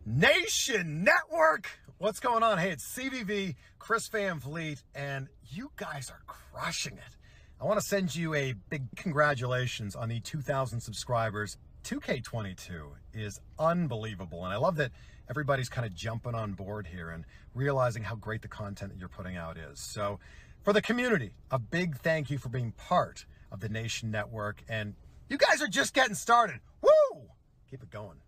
Nation Network. What's going on? Hey, it's CVV, Chris Van Vliet, and you guys are crushing it. I want to send you a big congratulations on the 2,000 subscribers. 2K22 is unbelievable, and I love that everybody's kind of jumping on board here and realizing how great the content that you're putting out is. So for the community, a big thank you for being part of the Nation Network, and you guys are just getting started. Woo! Keep it going.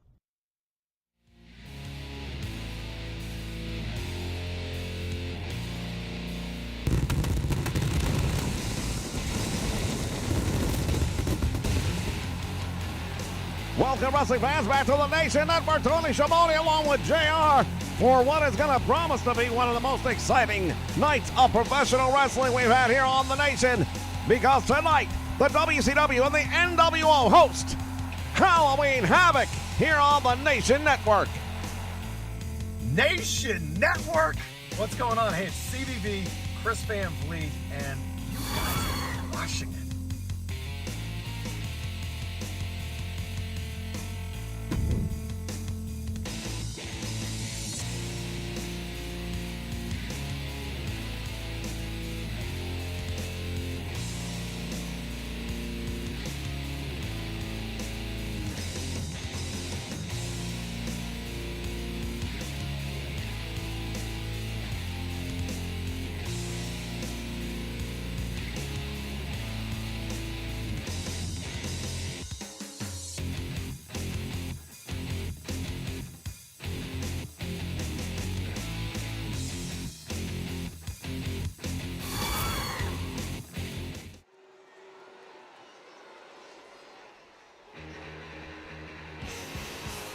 Welcome, wrestling fans, back to the Nation Network. Tony Schiavone along with JR for what is going to promise to be one of the most exciting nights of professional wrestling we've had here on the Nation. Because tonight, the WCW and the NWO host Halloween Havoc here on the Nation Network. Nation Network. What's going on? Hey, it's CVV, Chris Van Vliet, and you guys are crushing it.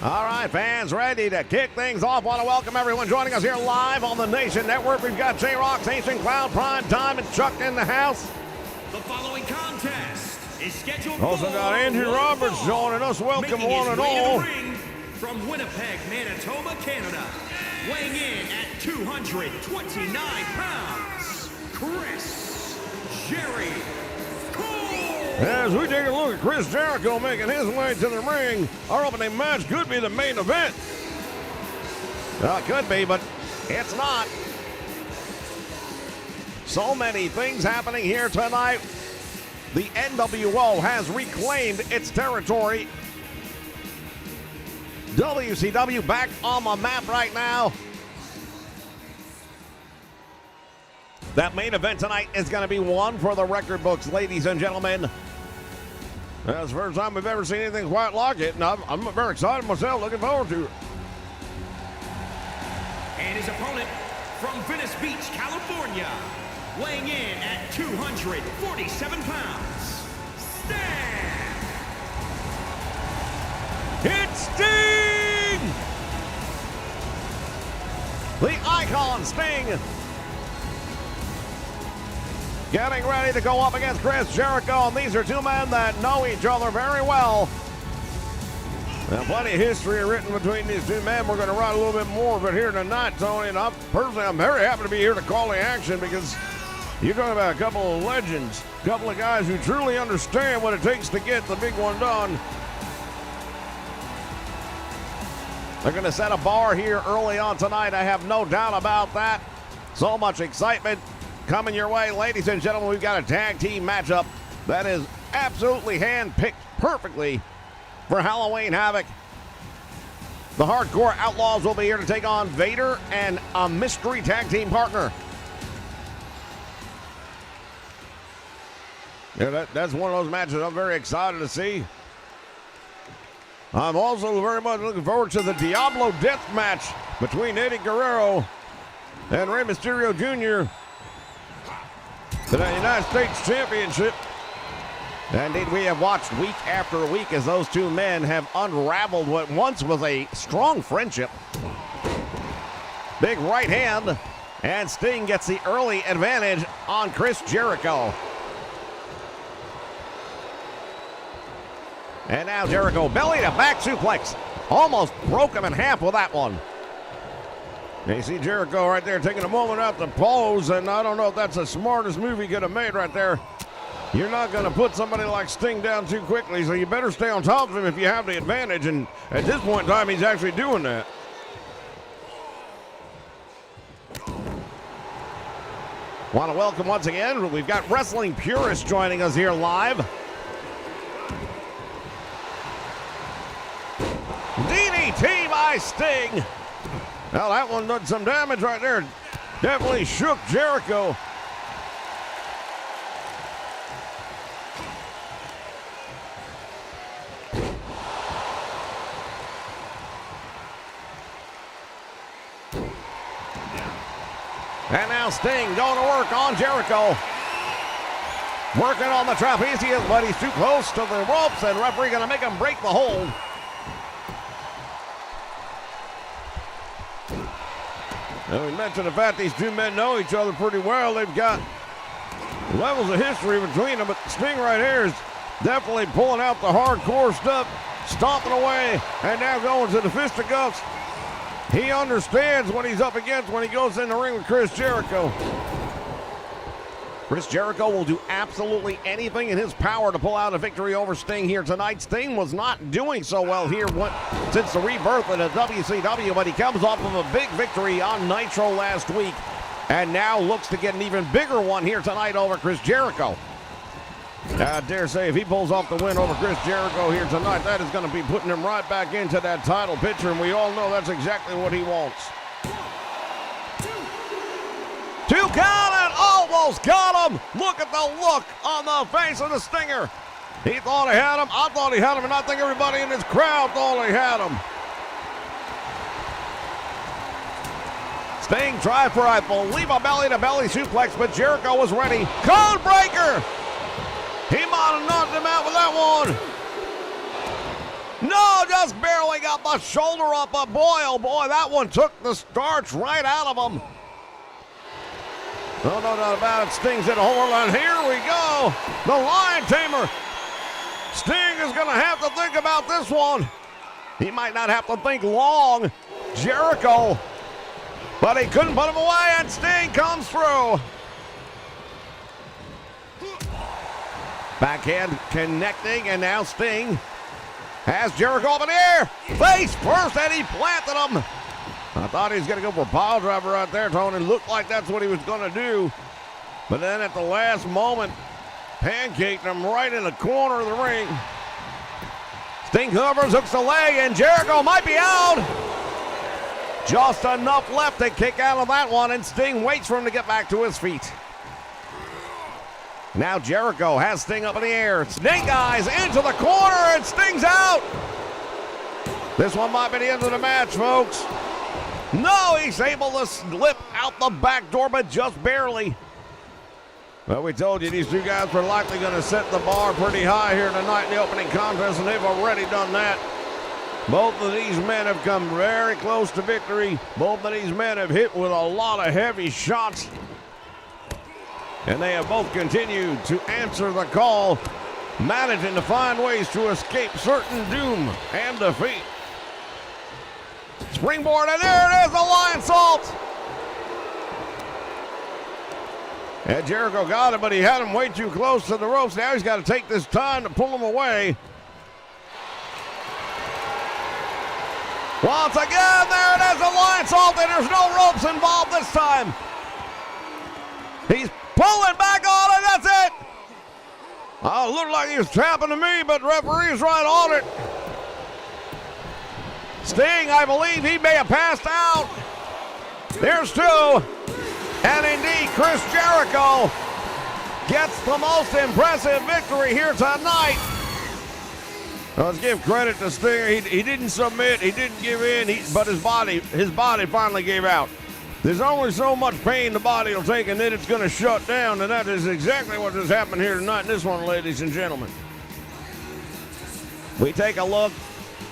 All right, fans, ready to kick things off. Want to welcome everyone joining us here live on the Nation Network. We've got J-Rock, Ancient Cloud, Prime Time, and Chuck in the house. The following contest is scheduled Also got Andrew Roberts joining us. Welcome one and all. From Winnipeg, Manitoba, Canada, weighing in at 229 pounds, Chris Jericho. As we take a look at Chris Jericho making his way to the ring, our opening match could be the main event. Well, it could be, but it's not. So many things happening here tonight. The NWO has reclaimed its territory. WCW back on the map right now. That main event tonight is going to be one for the record books, ladies and gentlemen. That's the first time we've ever seen anything quite like it, and I'm very excited myself, looking forward to it. And his opponent from Venice Beach, California, weighing in at 247 pounds, Sting! It's Sting! The Icon Sting! Getting ready to go up against Chris Jericho, and these are two men that know each other very well. Now, plenty of history written between these two men. We're going to write a little bit more of it here tonight, Tony. And I'm very happy to be here to call the action because you're talking about a couple of legends, a couple of guys who truly understand what it takes to get the big one done. They're going to set a bar here early on tonight. I have no doubt about that. So much excitement coming your way, ladies and gentlemen. We've got a tag team matchup that is absolutely hand-picked perfectly for Halloween Havoc. The Hardcore Outlaws will be here to take on Vader and a mystery tag team partner. Yeah, that's one of those matches I'm very excited to see. I'm also very much looking forward to the Diablo Death match between Eddie Guerrero and Rey Mysterio Jr. The United States Championship. Indeed, we have watched week after week as those two men have unraveled what once was a strong friendship. Big right hand, and Sting gets the early advantage on Chris Jericho. And now Jericho, belly to back suplex. Almost broke him in half with that one. You see Jericho right there taking a moment out to pose, and I don't know if that's the smartest move he could have made right there. You're not going to put somebody like Sting down too quickly, so you better stay on top of him if you have the advantage, and at this point in time, he's actually doing that. Want to welcome once again, we've got wrestling purists joining us here live. DDT by Sting. Well, that one did some damage right there. Definitely shook Jericho. And now Sting going to work on Jericho. Working on the trapezius, but he's too close to the ropes, and referee going to make him break the hold. And we mentioned the fact these two men know each other pretty well. They've got levels of history between them, but Sting right here is definitely pulling out the hardcore stuff, stomping away, and now going to the fisticuffs. He understands what he's up against when he goes in the ring with Chris Jericho. Chris Jericho will do absolutely anything in his power to pull out a victory over Sting here tonight. Sting was not doing so well here since the rebirth of the WCW, but he comes off of a big victory on Nitro last week and now looks to get an even bigger one here tonight over Chris Jericho. I dare say if he pulls off the win over Chris Jericho here tonight, that is going to be putting him right back into that title picture, and we all know that's exactly what he wants. 2 count and almost got him. Look at the look on the face of the Stinger. He thought he had him. I thought he had him, and I think everybody in this crowd thought he had him. Sting tried for, I believe, a belly-to-belly suplex, but Jericho was ready. Code breaker. He might have knocked him out with that one. No, just barely got the shoulder up, but boy, oh boy, that one took the starch right out of him. No doubt about it. Sting's in a hole, and here we go. The Lion Tamer. Sting is going to have to think about this one. He might not have to think long. Jericho. But he couldn't put him away, and Sting comes through. Backhand connecting, and now Sting has Jericho up in the air. Face first, and he planted him. I thought he was going to go for a pile driver right there, Tony. Looked like that's what he was going to do. But then at the last moment, pancaking him right in the corner of the ring. Sting covers, hooks the leg, and Jericho might be out. Just enough left to kick out of that one, and Sting waits for him to get back to his feet. Now Jericho has Sting up in the air. Snake Eyes into the corner, and Sting's out. This one might be the end of the match, folks. No, he's able to slip out the back door, but just barely. Well, we told you these two guys were likely going to set the bar pretty high here tonight in the opening contest, and they've already done that. Both of these men have come very close to victory. Both of these men have hit with a lot of heavy shots. And they have both continued to answer the call, managing to find ways to escape certain doom and defeat. Springboard, and there it is, the Lion Salt. And Jericho got it, but he had him way too close to the ropes. Now he's got to take this time to pull him away. Once again, there it is, the Lion Salt, and there's no ropes involved this time. He's pulling back on it, that's it. Oh, it looked like he was tapping to me, but referee's right on it. Sting, I believe he may have passed out. There's 2. And indeed, Chris Jericho gets the most impressive victory here tonight. Let's give credit to Stinger. He didn't submit, he didn't give in, but his body finally gave out. There's only so much pain the body will take, and then it's going to shut down, and that is exactly what has happened here tonight in this one, ladies and gentlemen. We take a look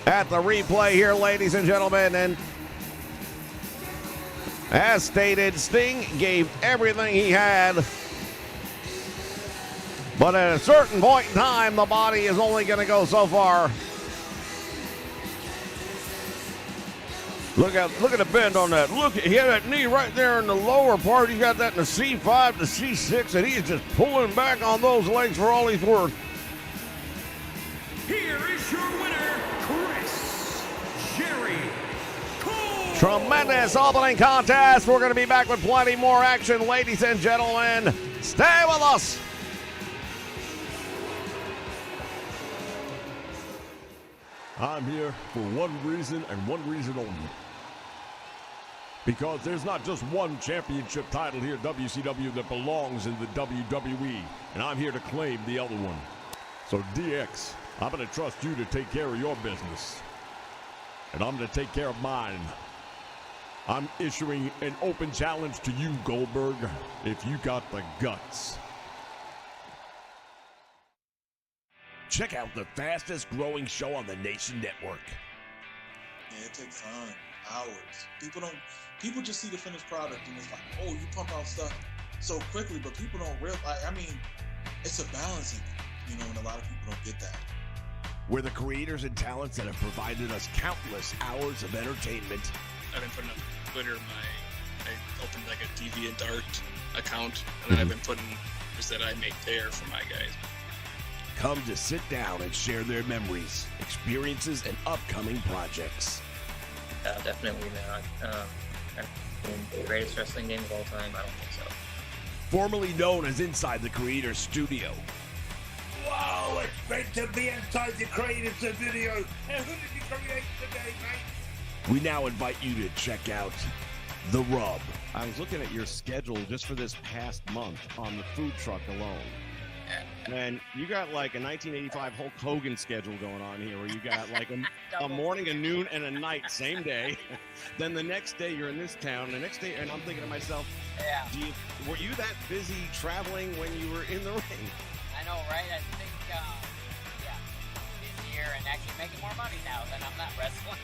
at the replay here, ladies and gentlemen, and as stated, Sting gave everything he had, but at a certain point in time, the body is only going to go so far. Look at the bend on that. Look, he had that knee right there in the lower part. He got that in the C5 to C6, and he's just pulling back on those legs for all he's worth. Here is your winner, Chris Jericho. Tremendous opening contest. We're going to be back with plenty more action, ladies and gentlemen. Stay with us. I'm here for one reason and one reason only. Because there's not just one championship title here at WCW that belongs in the WWE, and I'm here to claim the other one. So DX, I'm going to trust you to take care of your business, and I'm going to take care of mine. I'm issuing an open challenge to you, Goldberg, if you got the guts. Check out the fastest growing show on the Nation Network. Yeah, it takes time, hours. People just see the finished product and it's like, oh, you pump out stuff so quickly, but people don't realize, it's a balancing, and a lot of people don't get that. We're the creators and talents that have provided us countless hours of entertainment. I've been putting up on Twitter, I opened like a DeviantArt account, and then I've been putting videos that I make there for my guys. Come to sit down and share their memories, experiences, and upcoming projects. Definitely not. The greatest wrestling game of all time? I don't think so. Formerly known as Inside the Creator Studio. Wow, it's great to be inside the Creator Studio. Hey, who did you create today, mate? We now invite you to check out The Rub. I was looking at your schedule just for this past month on the food truck alone. And you got like a 1985 Hulk Hogan schedule going on here where you got like a morning, a noon, and a night, same day. Then the next day you're in this town. The next day, and I'm thinking to myself, yeah. Were you that busy traveling when you were in the ring? I know, right? I think, busier and actually making more money now than I'm not wrestling.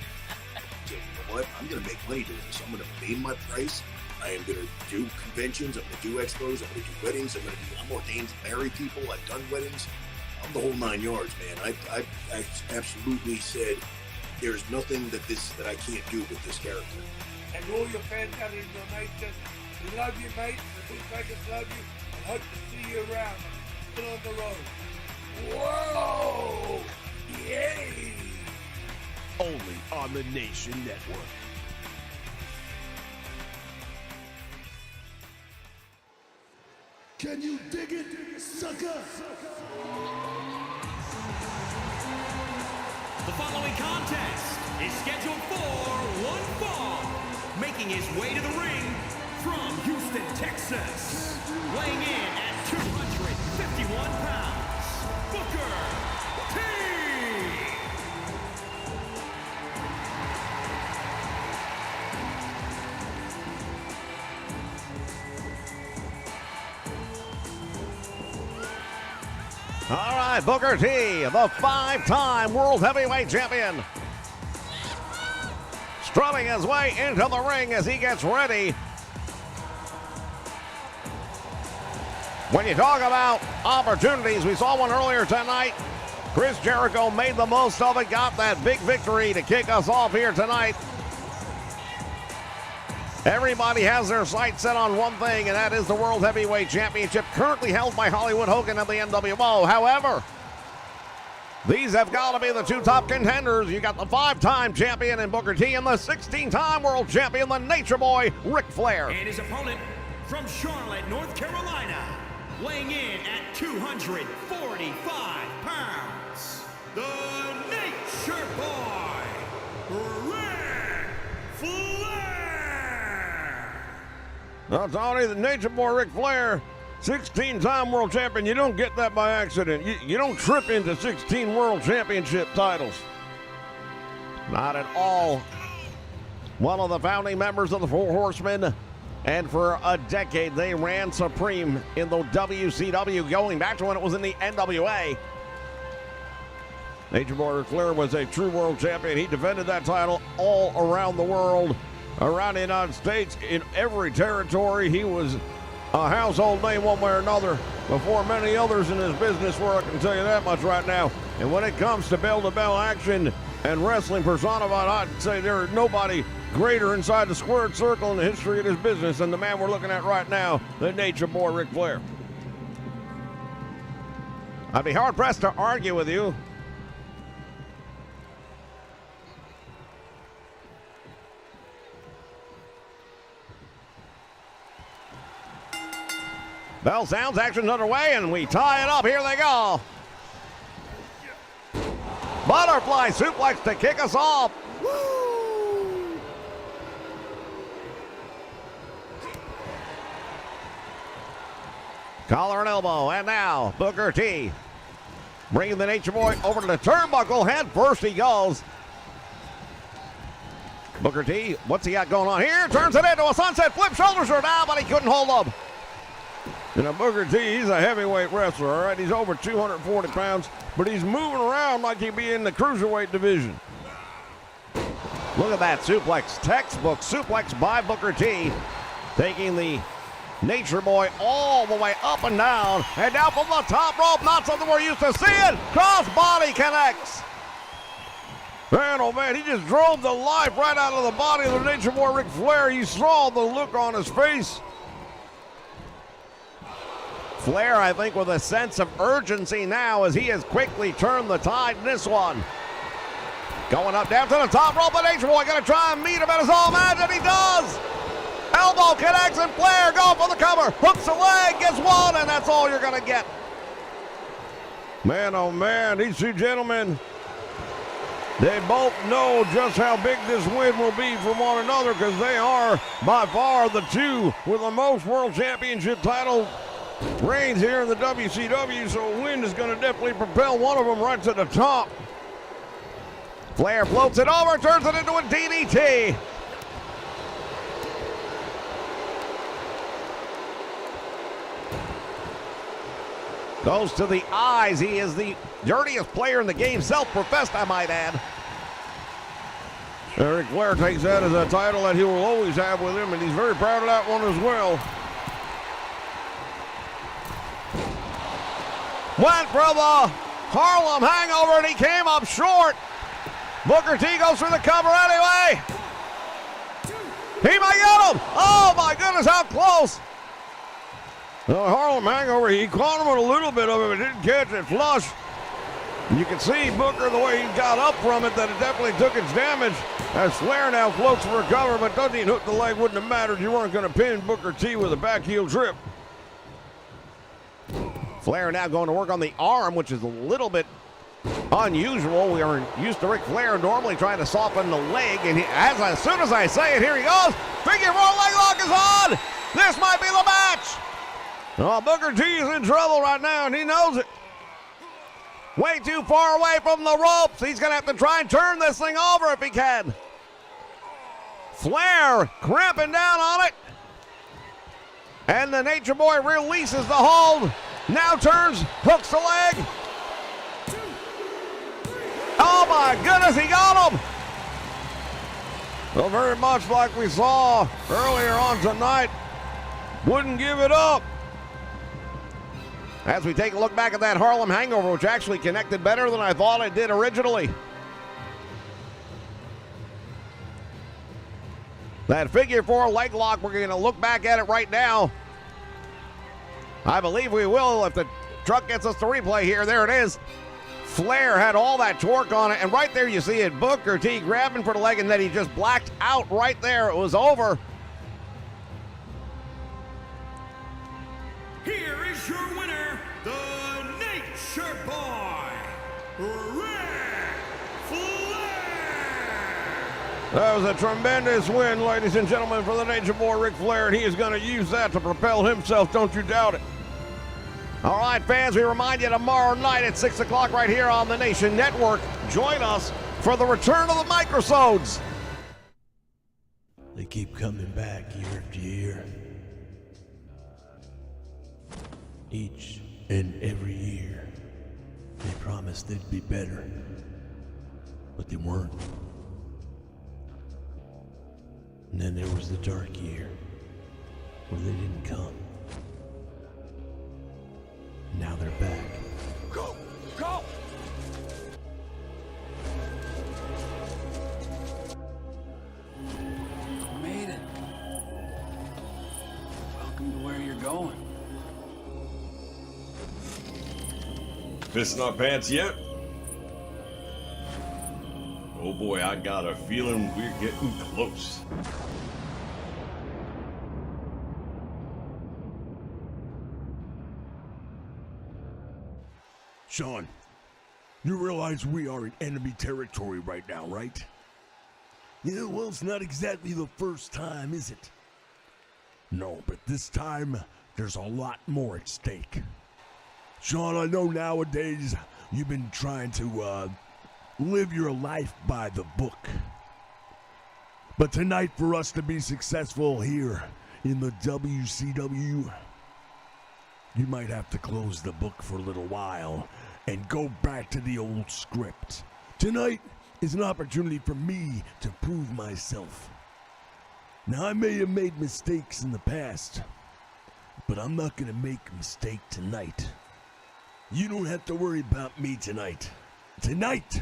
You know what? I'm going to make money doing this. I'm going to name my price. I am going to do conventions. I'm going to do expos. I'm going to do weddings. I'm ordained to marry people. I've done weddings. I'm the whole 9 yards, man. I absolutely said there's nothing that I can't do with this character. And all your fans out in your nation, we love you, mate. The Bootleggers love you. And hope to see you around. Still on the road. Whoa! Yay! Only on the Nation Network. Can you dig it, sucker? The following contest is scheduled for one fall. Making his way to the ring from Houston, Texas. Weighing in at 251 pounds, Booker T. All right, Booker T, the 5-time World Heavyweight Champion. Strutting his way into the ring as he gets ready. When you talk about opportunities, we saw one earlier tonight. Chris Jericho made the most of it, got that big victory to kick us off here tonight. Everybody has their sights set on one thing, and that is the World Heavyweight Championship, currently held by Hollywood Hogan of the NWO. However, these have got to be the two top contenders. You got the 5-time champion in Booker T and the 16-time world champion, the Nature Boy, Ric Flair. And his opponent from Charlotte, North Carolina, weighing in at 245 pounds, the Nature Boy, Ric Flair. Now, Tony, the Nature Boy, Ric Flair, 16-time world champion. You don't get that by accident. You don't trip into 16 world championship titles. Not at all. One of the founding members of the Four Horsemen, and for a decade they ran supreme in the WCW, going back to when it was in the NWA. Nature Boy Ric Flair was a true world champion. He defended that title all around the world, around the United States, in every territory. He was a household name one way or another before many others in his business were, I can tell you that much right now. And when it comes to bell-to-bell action and wrestling personified, I'd say there is nobody greater inside the squared circle in the history of this business than the man we're looking at right now, the Nature Boy Ric Flair. I'd be hard-pressed to argue with you. Bell sounds, action's underway, and we tie it up. Here they go. Butterfly suplex to kick us off. Woo! Collar and elbow, and now Booker T bringing the Nature Boy over to the turnbuckle. Head first he goes. Booker T, what's he got going on here? Turns it into a sunset flip. Shoulders are down, but he couldn't hold them. You know, Booker T, he's a heavyweight wrestler, all right? He's over 240 pounds, but he's moving around like he'd be in the cruiserweight division. Look at that suplex. Textbook suplex by Booker T, taking the Nature Boy all the way up and down from the top rope. Not something we're used to seeing. Crossbody connects. Man, oh man, he just drove the life right out of the body of the Nature Boy, Ric Flair. You saw the look on his face. Flair, I think, with a sense of urgency now as he has quickly turned the tide in this one. Going up down to the top rope, the Nature Boy going to try and meet him at his own match, and he does. Elbow connects, and Flair going for the cover. Hooks the leg, gets one, and that's all you're going to get. Man, oh man, these two gentlemen, they both know just how big this win will be for one another because they are by far the two with the most world championship title reigns here in the WCW, so a win is going to definitely propel one of them right to the top. Flair floats it over, turns it into a DDT. Goes to the eyes. He is the dirtiest player in the game, self-professed, I might add. Ric Flair takes that as a title that he will always have with him, and he's very proud of that one as well. Went for the Harlem hangover, and he came up short. Booker T goes for the cover anyway. He might get him. Oh, my goodness, how close. The Harlem hangover, he caught him with a little bit of it, but didn't catch it flush. You can see Booker, the way he got up from it, that it definitely took its damage. As Flair now floats for a cover, but doesn't even hook the leg. Wouldn't have mattered. You weren't going to pin Booker T with a back heel trip. Flair now going to work on the arm, which is a little bit unusual. We are used to Ric Flair normally trying to soften the leg, and as soon as I say it, here he goes. Figure 4 leg lock is on. This might be the match. Oh, Booker T is in trouble right now, and he knows it. Way too far away from the ropes. He's going to have to try and turn this thing over if he can. Flair cramping down on it. And the Nature Boy releases the hold. Now turns, hooks the leg. Oh my goodness, he got him. Well, very much like we saw earlier on tonight. Wouldn't give it up. As we take a look back at that Harlem hangover, which actually connected better than I thought it did originally. That figure 4 leg lock, we're going to look back at it right now. I believe we will if the truck gets us the replay here. There it is. Flair had all that torque on it, and right there you see it. Booker T grabbing for the leg, and then he just blacked out right there. It was over. Here is your winner, the Nature Boy, Ric Flair. That was a tremendous win, ladies and gentlemen, for the Nature Boy, Ric Flair, and he is going to use that to propel himself, don't you doubt it. All right, fans, we remind you tomorrow night at 6 o'clock right here on the Nation Network. Join us for the return of the Microsodes. They keep coming back year after year. Each and every year, they promised they'd be better, but they weren't. And then there was the dark year, where they didn't come. Now they're back. Go! Go! Made it. Welcome to where you're going. Pissing our pants yet? Oh boy, I got a feeling we're getting close. Sean, you realize we are in enemy territory right now, right? Yeah, well, it's not exactly the first time, is it? No, but this time, there's a lot more at stake. Sean, I know nowadays you've been trying to live your life by the book. But tonight, for us to be successful here in the WCW, you might have to close the book for a little while and go back to the old script. Tonight is an opportunity for me to prove myself. Now, I may have made mistakes in the past, but I'm not going to make a mistake tonight. You don't have to worry about me tonight. Tonight,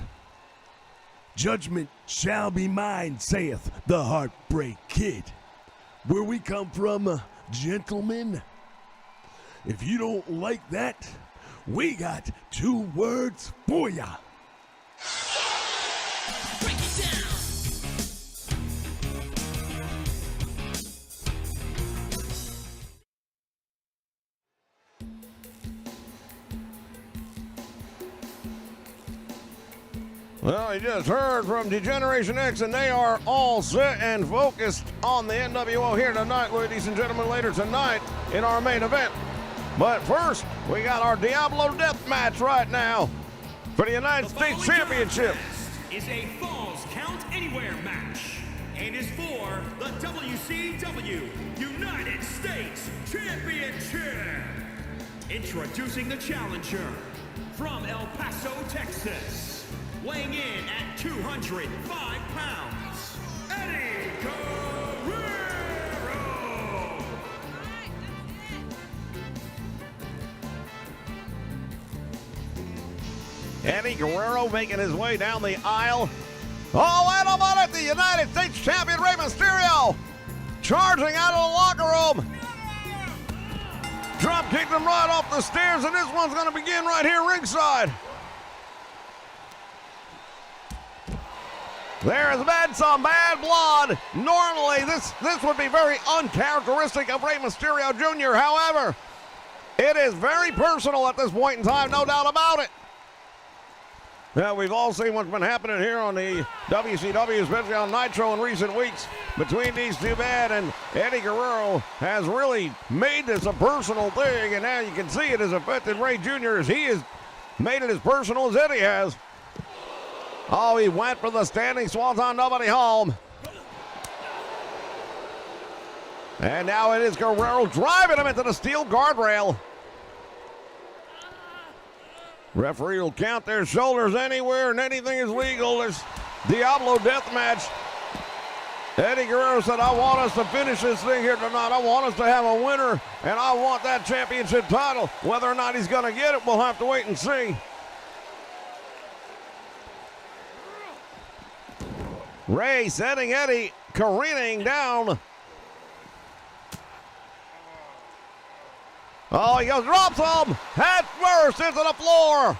judgment shall be mine, saith the Heartbreak Kid. Where we come from, gentlemen, if you don't like that, we got 2 words for ya. Break it down. Well, you just heard from Degeneration X, and they are all set and focused on the NWO here tonight, ladies and gentlemen, later tonight in our main event. But first, we got our Diablo Death match right now for the United States Championship. Is a Falls Count Anywhere match and is for the WCW United States Championship. Introducing the challenger from El Paso, Texas, weighing in at 205 pounds, Eddie Guerrero. Eddie Guerrero making his way down the aisle. Oh, and about it, the United States Champion Rey Mysterio charging out of the locker room. Drop kicked him right off the stairs, and this one's going to begin right here ringside. There's been some bad blood. Normally, this would be very uncharacteristic of Rey Mysterio Jr. However, it is very personal at this point in time, no doubt about it. Now, we've all seen what's been happening here on the WCW, especially on Nitro in recent weeks between these two men, and Eddie Guerrero has really made this a personal thing, and now you can see it has affected Rey Jr. as he has made it as personal as Eddie has. Oh, he went for the standing swanton, nobody home. And now it is Guerrero driving him into the steel guardrail. Referee will count their shoulders anywhere and anything is legal. There's Diablo Death Match. Eddie Guerrero said, I want us to finish this thing here tonight. I want us to have a winner, and I want that championship title. Whether or not he's going to get it, we'll have to wait and see. Rey sending Eddie careening down. Oh, he goes, drops him head first into the floor.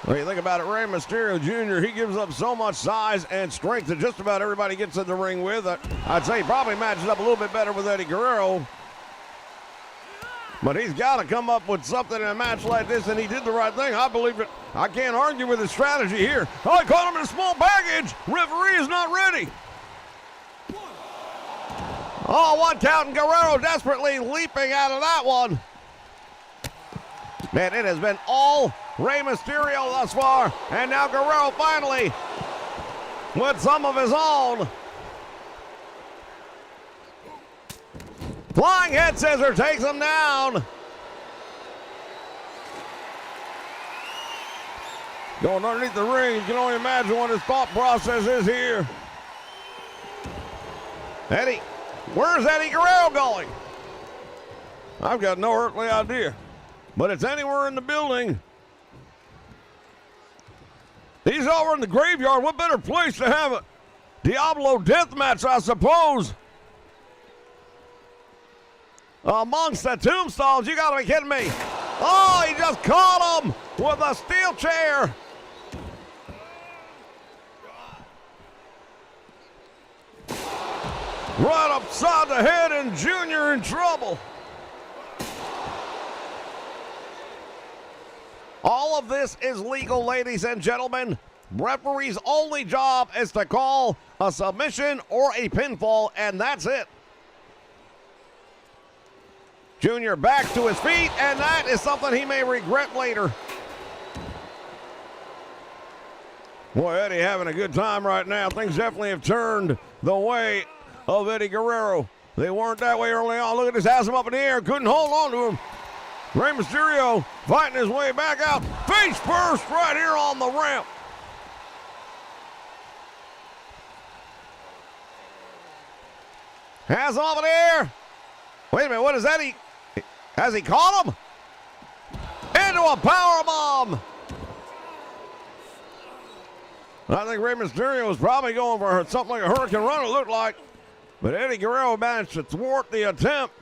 When you think about it, Rey Mysterio Jr., he gives up so much size and strength that just about everybody gets in the ring with. I'd say he probably matches up a little bit better with Eddie Guerrero. But he's got to come up with something in a match like this, and he did the right thing. I believe it. I can't argue with his strategy here. Oh, he caught him in a small baggage. Referee is not ready. Oh, 1 count, and Guerrero desperately leaping out of that one. Man, it has been all Rey Mysterio thus far, and now Guerrero finally with some of his own. Flying head scissor takes him down. Going underneath the ring, you can only imagine what his thought process is here. Eddie, where's Eddie Guerrero going? I've got no earthly idea, but it's anywhere in the building. He's over in the graveyard. What better place to have a Diablo Death Match, I suppose? Amongst the tombstones, you gotta be kidding me. Oh, he just caught him with a steel chair. Right upside the head, and Junior in trouble. All of this is legal, ladies and gentlemen. Referee's only job is to call a submission or a pinfall, and that's it. Junior back to his feet, and that is something he may regret later. Boy, Eddie having a good time right now. Things definitely have turned the way of Eddie Guerrero. They weren't that way early on. Look at this, has him up in the air. Couldn't hold on to him. Rey Mysterio fighting his way back out. Face first right here on the ramp. Has him up in the air. Wait a minute, what is that? Has he caught him? Into a powerbomb. I think Rey Mysterio was probably going for something like a Hurricane Run, it looked like. But Eddie Guerrero managed to thwart the attempt.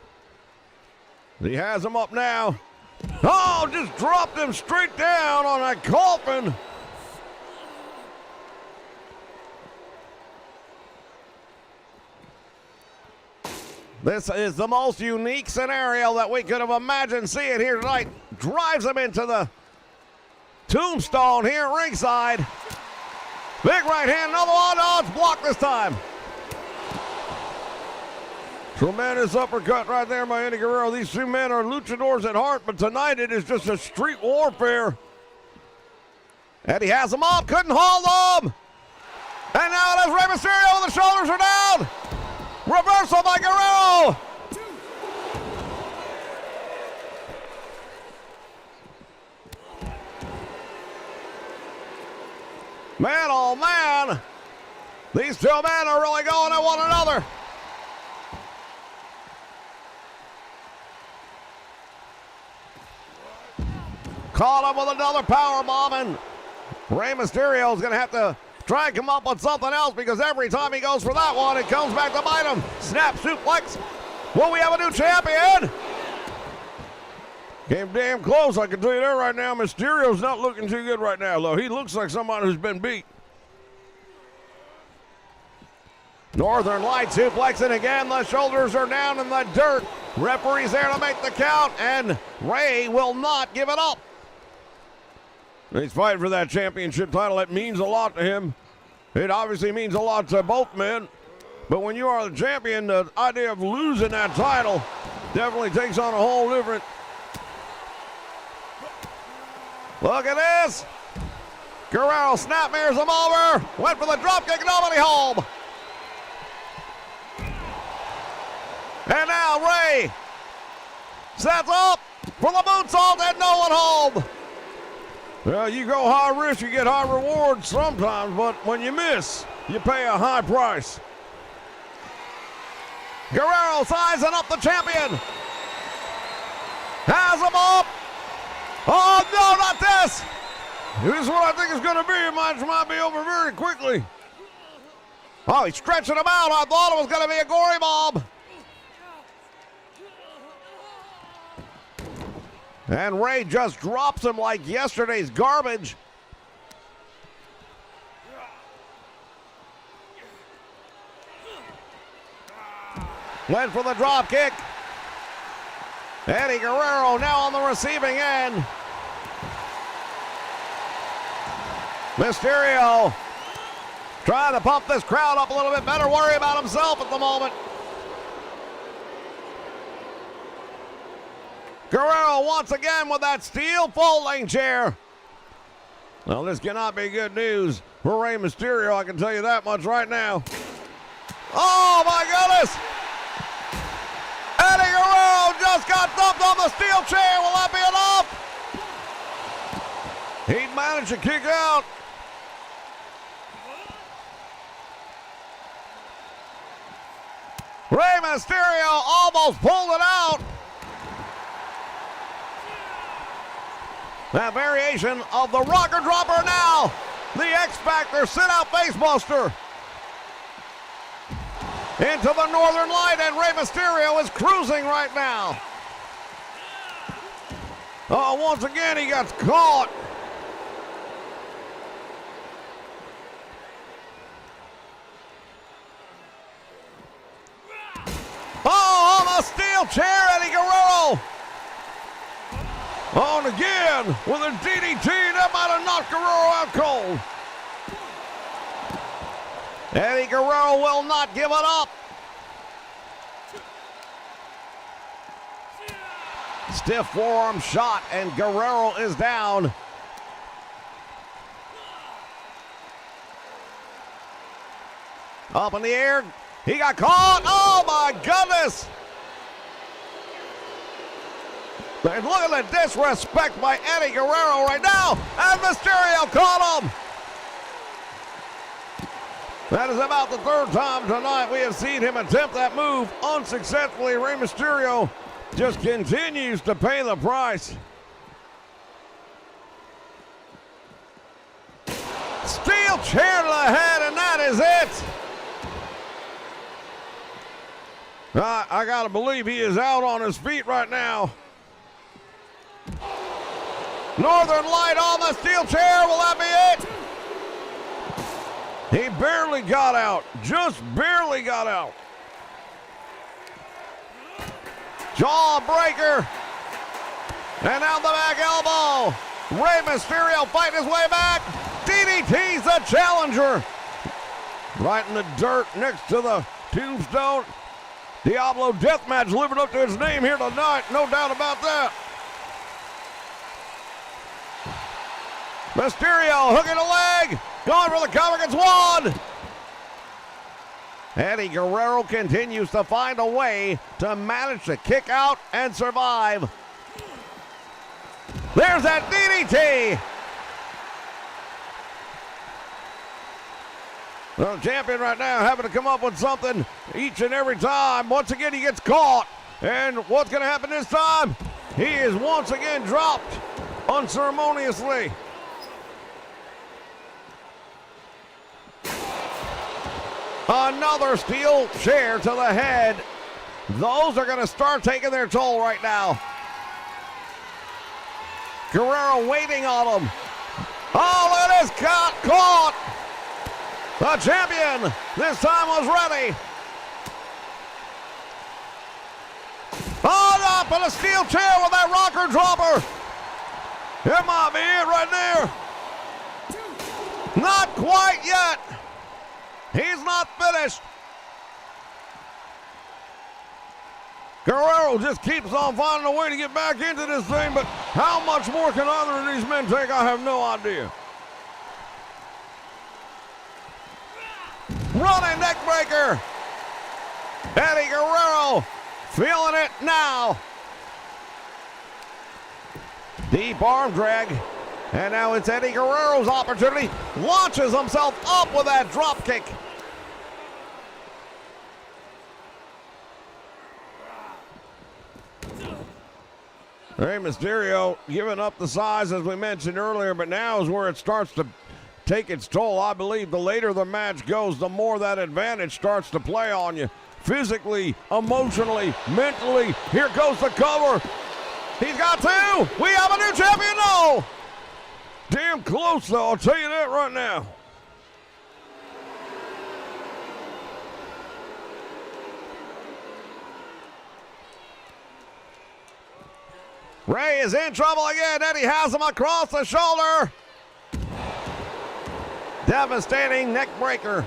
He has him up now. Oh, just dropped him straight down on that coffin. This is the most unique scenario that we could have imagined seeing here tonight. Drives him into the tombstone here at ringside. Big right hand, another one. Oh, it's blocked this time. Tremendous uppercut right there by Eddie Guerrero. These two men are luchadors at heart, but tonight it is just a street warfare. Eddie has him up, couldn't hold him. And now it is Rey Mysterio, the shoulders are down. Reversal by Guerrero. Man, oh man. These two men are really going at one another. Caught him with another powerbomb, and Rey Mysterio is going to have to try and come up with something else because every time he goes for that one, it comes back to bite him. Snap suplex. Will we have a new champion? Came damn close, I can tell you that right now. Mysterio's not looking too good right now, though. He looks like somebody who's been beat. Northern Light suplexing again. The shoulders are down in the dirt. Referee's there to make the count, and Rey will not give it up. He's fighting for that championship title. It means a lot to him. It obviously means a lot to both men. But when you are the champion, the idea of losing that title definitely takes on a whole different. Look at this. Guerrero snapmares him over. Went for the dropkick, nobody home. And now Rey sets up for the moonsault and no one home. Well, you go high risk, you get high reward sometimes, but when you miss, you pay a high price. Guerrero sizing up the champion. Has him up. Oh, no, not this. This is what I think it's going to be. It might be over very quickly. Oh, he's stretching him out. I thought it was going to be a gory bomb. And Rey just drops him like yesterday's garbage. Went for the drop kick. Eddie Guerrero now on the receiving end. Mysterio trying to pump this crowd up a little bit better. Worry about himself at the moment. Guerrero once again with that steel folding chair. Well, this cannot be good news for Rey Mysterio, I can tell you that much right now. Oh, my goodness! Eddie Guerrero just got dumped on the steel chair. Will that be enough? He managed to kick out. Rey Mysterio almost pulled it out. That variation of the rocker dropper now. The X Factor sit-out facebuster. Into the Northern Light, and Rey Mysterio is cruising right now. Oh, once again he got caught. Oh, on the steel chair, Eddie Guerrero. On again with a DDT. That might have knocked Guerrero out cold. Eddie Guerrero will not give it up. Stiff forearm shot, and Guerrero is down. Up in the air. He got caught. Oh, my goodness. And look at the disrespect by Eddie Guerrero right now. And Mysterio caught him. That is about the third time tonight we have seen him attempt that move unsuccessfully. Rey Mysterio just continues to pay the price. Steel chair to the head, and that is it. I gotta believe he is out on his feet right now. Northern Light on the steel chair. Will that be it? He barely got out. Just barely got out. Jawbreaker. And out the back elbow. Rey Mysterio fighting his way back. DDT's the challenger. Right in the dirt next to the tombstone. Diablo Deathmatch living up to its name here tonight. No doubt about that. Mysterio hooking a leg. Going for the cover, gets one. Eddie Guerrero continues to find a way to manage to kick out and survive. There's that DDT. The champion right now having to come up with something each and every time. Once again, he gets caught. And what's going to happen this time? He is once again dropped unceremoniously. Another steel chair to the head. Those are going to start taking their toll right now. Guerrero waiting on him. Oh, look at this caught. The champion this time was ready. On up in a steel chair with that rocker dropper. It might be it right there. Not quite yet. He's not finished. Guerrero just keeps on finding a way to get back into this thing, but how much more can either of these men take? I have no idea. Running neck breaker. Eddie Guerrero feeling it now. Deep arm drag. And now it's Eddie Guerrero's opportunity. Launches himself up with that drop kick. Rey Mysterio giving up the size as we mentioned earlier, but now is where it starts to take its toll. I believe the later the match goes, the more that advantage starts to play on you. Physically, emotionally, mentally. Here goes the cover. He's got two. We have a new champion. No. Damn close, though. I'll tell you that right now. Rey is in trouble again. Eddie has him across the shoulder. Devastating neck breaker.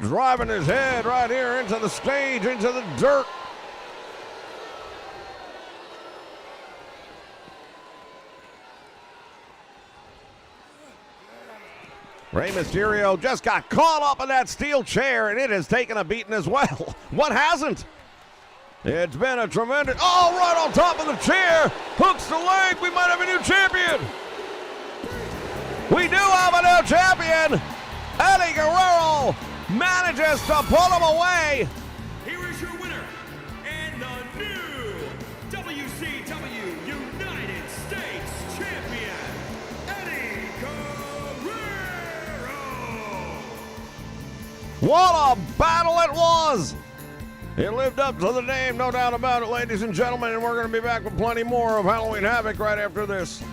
Driving his head right here into the stage, into the dirt. Rey Mysterio just got caught up in that steel chair, and it has taken a beating as well. What hasn't? It's been a tremendous... Oh, right on top of the chair. Hooks the leg. We might have a new champion. We do have a new champion. Eddie Guerrero manages to pull him away. Here is your winner and the new WCW United States Champion, Eddie Guerrero. What a battle it was. It lived up to the name, no doubt about it, ladies and gentlemen, and we're going to be back with plenty more of Halloween Havoc right after this.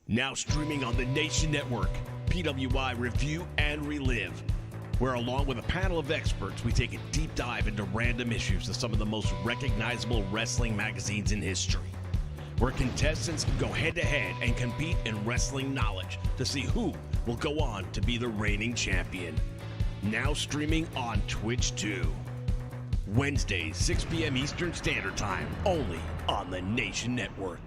Now streaming on the Nation Network, PWI Review and Relive. where along with a panel of experts, we take a deep dive into random issues of some of the most recognizable wrestling magazines in history, where contestants go head-to-head and compete in wrestling knowledge to see who will go on to be the reigning champion. Now streaming on Twitch too. Wednesdays, 6 p.m. Eastern Standard Time, only on the Nation Network.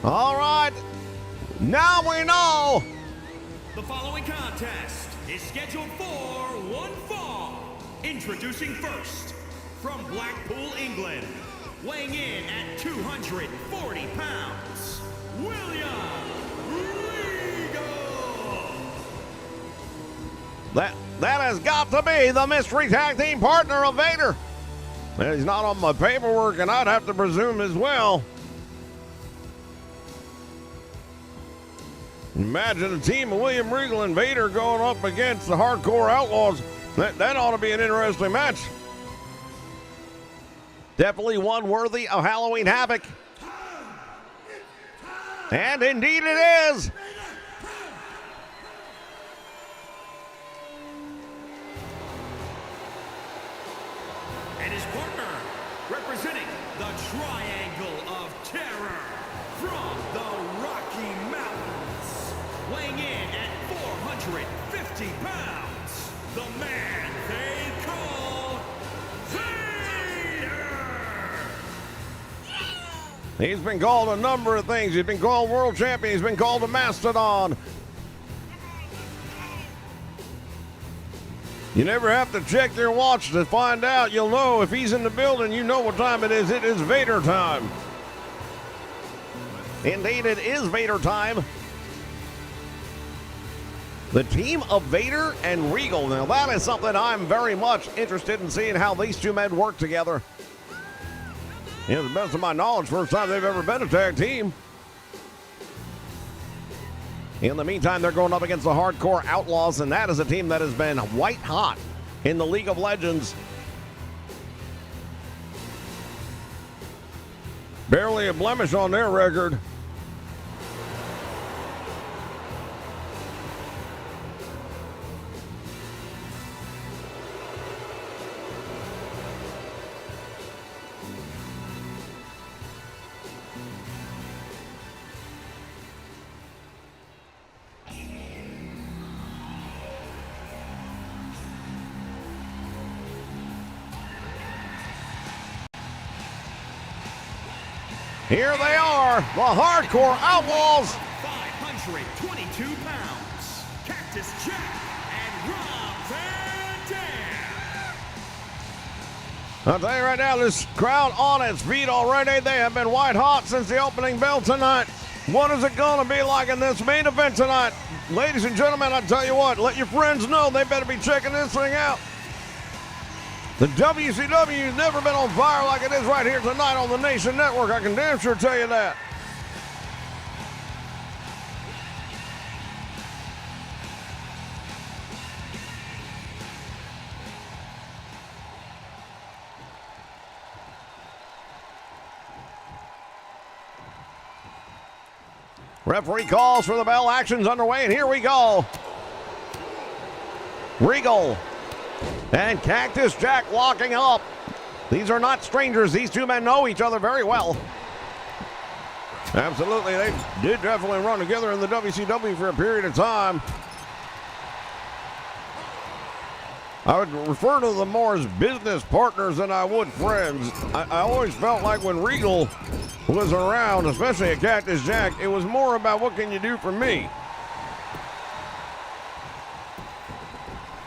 All right, now we know. The following contest is scheduled for one fall. Introducing first, from Blackpool, England, weighing in at 240 pounds, William Regal. That has got to be the mystery tag team partner of Vader. He's not on my paperwork, and I'd have to presume as well. Imagine a team of William Regal and Vader going up against the Hardcore Outlaws. That ought to be an interesting match. Definitely one worthy of Halloween Havoc. And indeed it is. And his partner, representing the Triangle of Terror from the Rocky Mountains, weighing in at 450 pounds, the man they call Vader! He's been called a number of things. He's been called world champion. He's been called a mastodon. You never have to check your watch to find out. You'll know if he's in the building. You know what time it is. It is Vader time. Indeed, it is Vader time. The team of Vader and Regal. Now, that is something I'm very much interested in seeing how these two men work together. You know, to the best of my knowledge, first time they've ever been a tag team. In the meantime, they're going up against the Hardcore Outlaws, and that is a team that has been white hot in the League of Legends. Barely a blemish on their record. Here they are, the Hardcore Outlaws. 522 pounds, Cactus Jack and Rob Van Dam. I'll tell you right now, this crowd on its feet already. They have been white hot since the opening bell tonight. What is it going to be like in this main event tonight? Ladies and gentlemen, I tell you what, let your friends know they better be checking this thing out. The WCW has never been on fire like it is right here tonight on the Nation Network. I can damn sure tell you that. Referee calls for the bell. Action's underway, and here we go. Regal and Cactus Jack locking up. These are not strangers. These two men know each other very well. Absolutely, they did definitely run together in the WCW for a period of time. I would refer to them more as business partners than I would friends. I always felt like when Regal was around, especially at Cactus Jack, it was more about what can you do for me.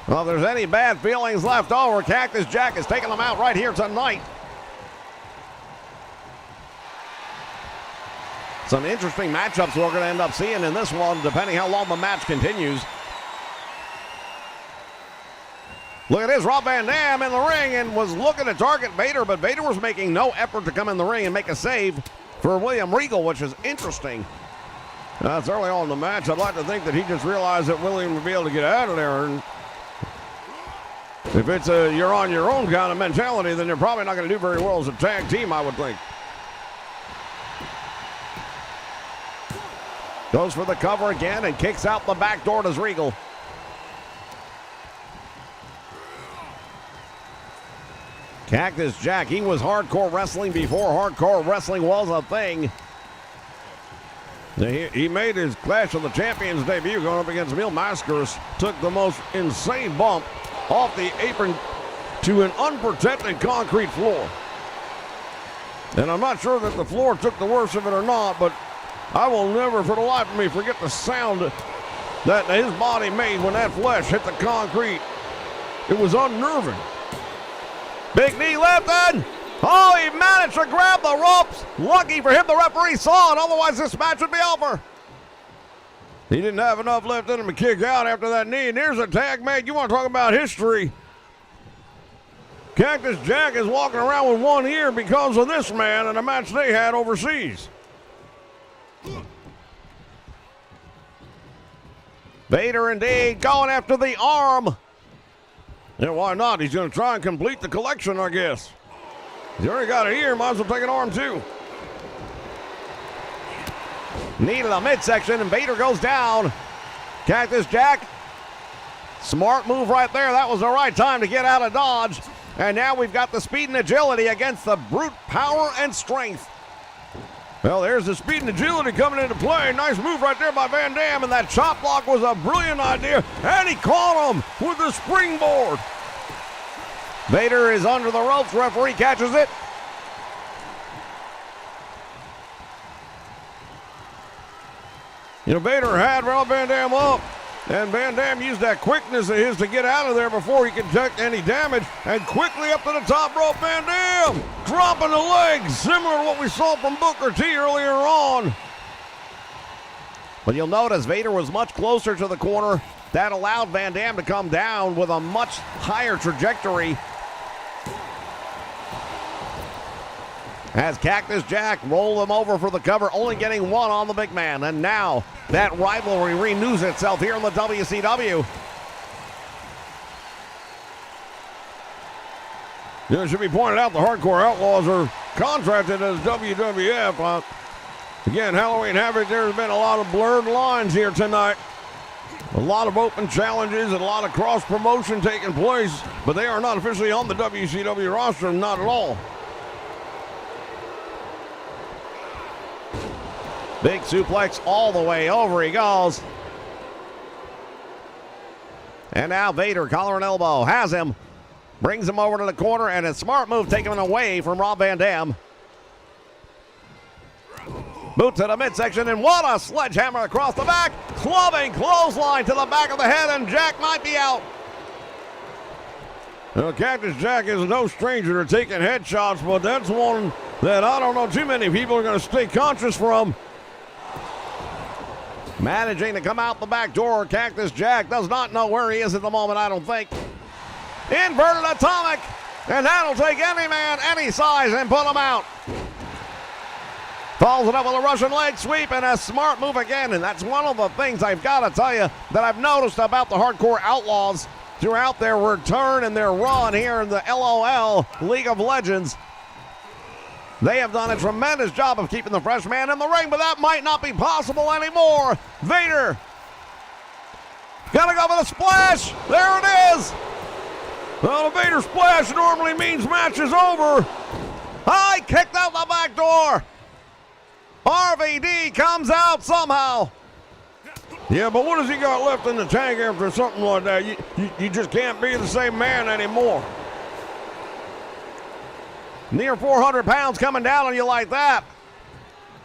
Well, if there's any bad feelings left over, Cactus Jack is taking them out right here tonight. Some interesting matchups we're going to end up seeing in this one, depending how long the match continues. Look at this, Rob Van Dam in the ring and was looking to target Vader, but Vader was making no effort to come in the ring and make a save for William Regal, which is interesting. It's early on in the match. I'd like to think that he just realized that William would be able to get out of there. And if it's a you're on your own kind of mentality, then you're probably not going to do very well as a tag team, I would think. Goes for the cover again and kicks out the back door to Regal. Cactus Jack, he was hardcore wrestling before hardcore wrestling was a thing. He made his Clash of the Champions debut going up against Mil Mascaras. Took the most insane bump off the apron to an unprotected concrete floor. And I'm not sure that the floor took the worst of it or not, but I will never for the life of me forget the sound that his body made when that flesh hit the concrete. It was unnerving. Big knee lifted. Oh, he managed to grab the ropes. Lucky for him, the referee saw it. Otherwise, this match would be over. He didn't have enough left in him to kick out after that knee. And here's a tag mate. You want to talk about history? Cactus Jack is walking around with one ear because of this man and a match they had overseas. Vader indeed going after the arm. Yeah, why not? He's going to try and complete the collection, I guess. He's already got an ear, might as well take an arm too. Knee to the midsection, and Vader goes down. Cactus Jack, smart move right there. That was the right time to get out of dodge. And now we've got the speed and agility against the brute power and strength. Well, there's the speed and agility coming into play. Nice move right there by Van Dam, and that chop block was a brilliant idea, and he caught him with the springboard. Vader is under the ropes. Referee catches it. You know, Vader had Rob Van Dam up, and Van Dam used that quickness of his to get out of there before he could take any damage, and quickly up to the top rope, Van Dam dropping the legs, similar to what we saw from Booker T earlier on. But you'll notice Vader was much closer to the corner. That allowed Van Dam to come down with a much higher trajectory. As Cactus Jack rolled him over for the cover, only getting one on the big man. And now that rivalry renews itself here in the WCW. You know, it should be pointed out the Hardcore Outlaws are contracted as WWF. Again, Halloween Havoc, there's been a lot of blurred lines here tonight. A lot of open challenges and a lot of cross-promotion taking place, but they are not officially on the WCW roster, not at all. Big suplex all the way over he goes. And now Vader, collar and elbow, has him. Brings him over to the corner, and a smart move taking him away from Rob Van Dam. Boot to the midsection, and what a sledgehammer across the back. Clubbing clothesline to the back of the head, and Jack might be out. Now, Cactus Jack is no stranger to taking headshots, but that's one that I don't know too many people are going to stay conscious from. Managing to come out the back door, Cactus Jack does not know where he is at the moment, I don't think. Inverted atomic, and that'll take any man, any size, and put him out. Follows it up with a Russian leg sweep and a smart move again, and that's one of the things I've got to tell you that I've noticed about the Hardcore Outlaws throughout their return and their run here in the LOL League of Legends. They have done a tremendous job of keeping the fresh man in the ring, but that might not be possible anymore. Vader gonna go for the splash. There it is. Well, the Vader splash normally means match is over. High kicked out the back door. RVD comes out somehow. Yeah, but what has he got left in the tank after something like that? You just can't be the same man anymore. Near 400 pounds coming down on you like that.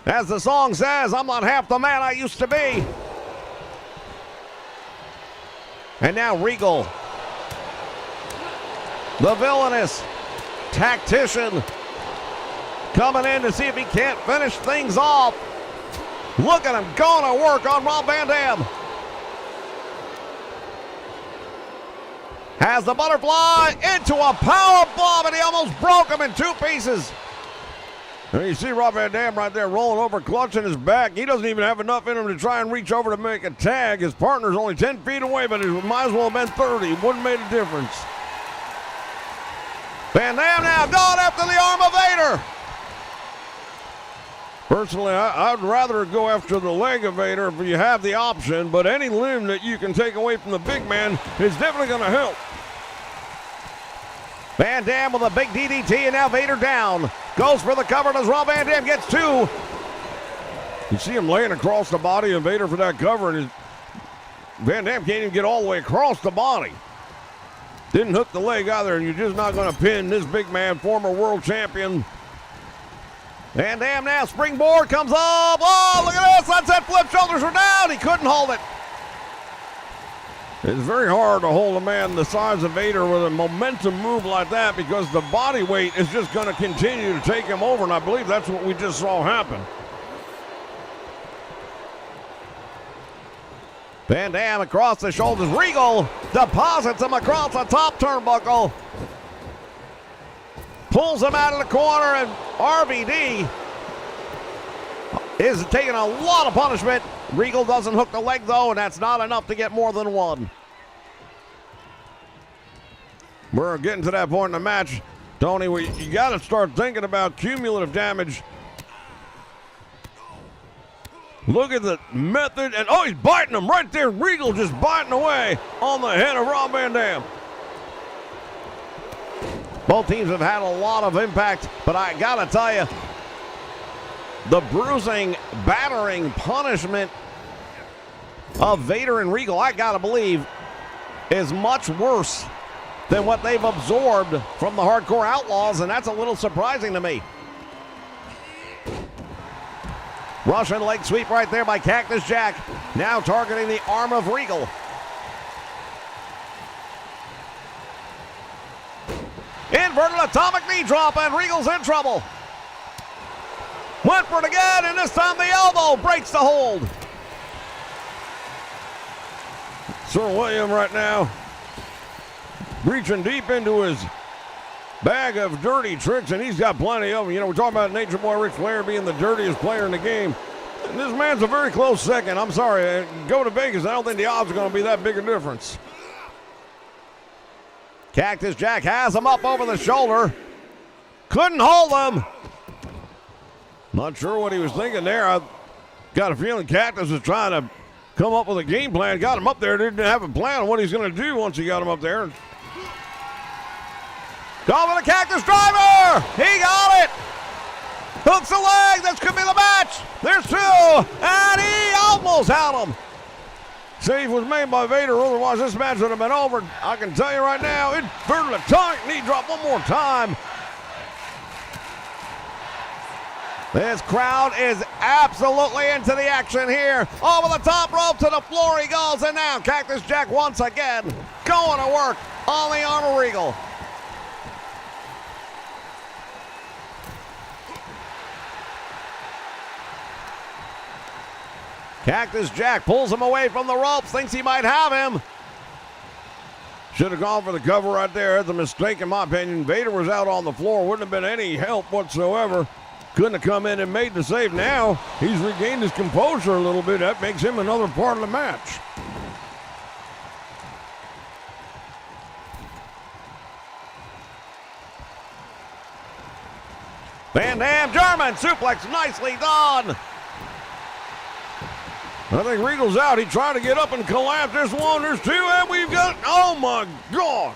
As the song says, I'm not half the man I used to be. And now Regal, the villainous tactician, coming in to see if he can't finish things off. Look at him going to work on Rob Van Dam. Has the butterfly into a power bomb, and he almost broke him in two pieces. And you see Rob Van Dam right there rolling over, clutching his back. He doesn't even have enough in him to try and reach over to make a tag. His partner's only 10 feet away, but it might as well have been 30. Wouldn't have made a difference. Van Dam now going after the arm of Vader. Personally, I'd rather go after the leg of Vader if you have the option, but any limb that you can take away from the big man is definitely going to help. Van Dam with a big DDT, and now Vader down. Goes for the cover, does Rob Van Dam, gets two. You see him laying across the body of Vader for that cover, and Van Dam can't even get all the way across the body. Didn't hook the leg either, and you're just not going to pin this big man, former world champion. Van Dam now, springboard comes up. Oh, look at this, sunset flip, shoulders are down. He couldn't hold it. It's very hard to hold a man the size of Vader with a momentum move like that because the body weight is just going to continue to take him over, and I believe that's what we just saw happen. Van Dam across the shoulders. Regal deposits him across the top turnbuckle. Pulls him out of the corner, and RVD is taking a lot of punishment. Regal doesn't hook the leg, though, and that's not enough to get more than one. We're getting to that point in the match, Tony, where you got to start thinking about cumulative damage. Look at the method, and oh, he's biting him right there. Regal just biting away on the head of Rob Van Dam. Both teams have had a lot of impact, but I gotta tell you, the bruising, battering punishment of Vader and Regal, I gotta believe, is much worse than what they've absorbed from the Hardcore Outlaws, and that's a little surprising to me. Russian leg sweep right there by Cactus Jack, now targeting the arm of Regal. Inverted atomic knee drop, and Regal's in trouble. Went for it again, and this time the elbow breaks the hold. Sir William right now reaching deep into his bag of dirty tricks, and he's got plenty of them. You know, we're talking about Nature Boy Ric Flair being the dirtiest player in the game. And this man's a very close second. I'm sorry. Go to Vegas. I don't think the odds are going to be that big a difference. Cactus Jack has him up over the shoulder. Couldn't hold him. Not sure what he was thinking there. I got a feeling Cactus was trying to come up with a game plan. Got him up there. Didn't have a plan on what he's going to do once he got him up there. Go for the Cactus Driver. He got it. Hooks the leg. This could be the match. There's two. And he almost had him. Save was made by Vader, otherwise this match would have been over. I can tell you right now, inverted atomic knee drop one more time. This crowd is absolutely into the action here. Over the top rope to the floor he goes, and now Cactus Jack once again going to work on the arm of Regal. Cactus Jack pulls him away from the ropes, thinks he might have him. Should have gone for the cover right there. That's a mistake in my opinion. Vader was out on the floor. Wouldn't have been any help whatsoever. Couldn't have come in and made the save. Now he's regained his composure a little bit. That makes him another part of the match. Van Dam, German suplex, nicely done. I think Regal's out. He tried to get up and collapse. There's one, there's two, and we've got, oh my God.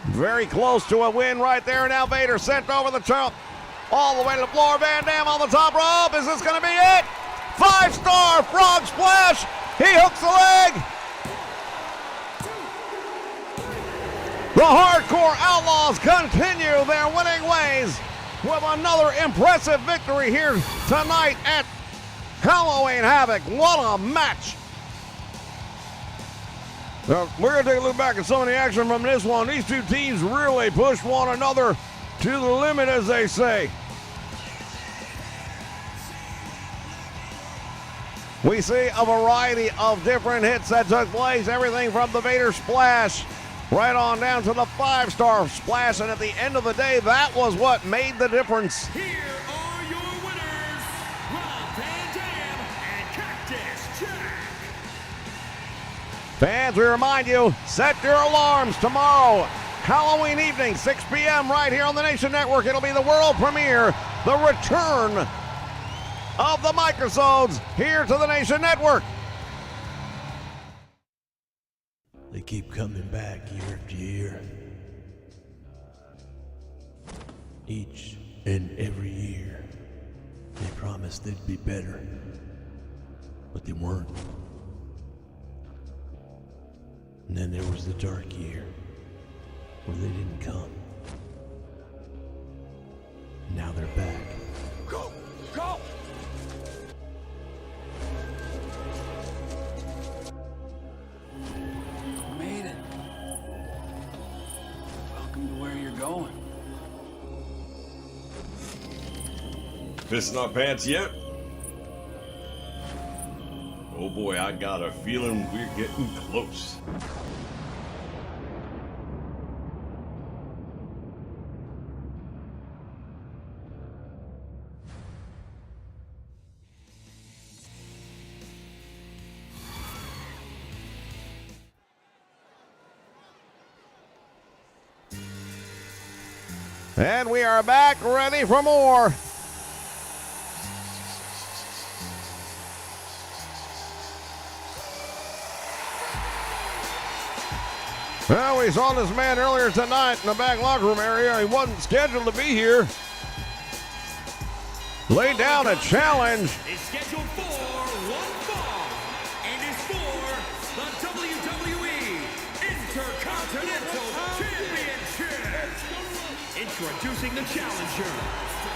Very close to a win right there. Now Vader sent over the top, all the way to the floor. Van Dam on the top rope. Is this going to be it? 5-star frog splash. He hooks the leg. The Hardcore Outlaws continue their winning ways with another impressive victory here tonight at Halloween Havoc. What a match. We're going to take a look back at some of the action from this one. These two teams really pushed one another to the limit, as they say. We see a variety of different hits that took place. Everything from the Vader splash right on down to the 5-star splash. And at the end of the day, that was what made the difference. Here are your winners, Rob Van Dam and Cactus Jack. Fans, we remind you, set your alarms tomorrow, Halloween evening, 6 p.m. right here on the Nation Network. It'll be the world premiere, the return of the Microsodes here to the Nation Network. They keep coming back year after year. Each and every year, they promised they'd be better, but they weren't. And then there was the dark year, where they didn't come. Now they're back. Go! Go! Made it. Welcome to where you're going. Pissing our pants yet? Oh boy, I got a feeling we're getting close. And we are back ready for more. Well, we saw this man earlier tonight in the back locker room area. He wasn't scheduled to be here. Laid down a challenge. Is scheduled for one fall and is for the WWE Intercontinental Championship. Introducing the challenger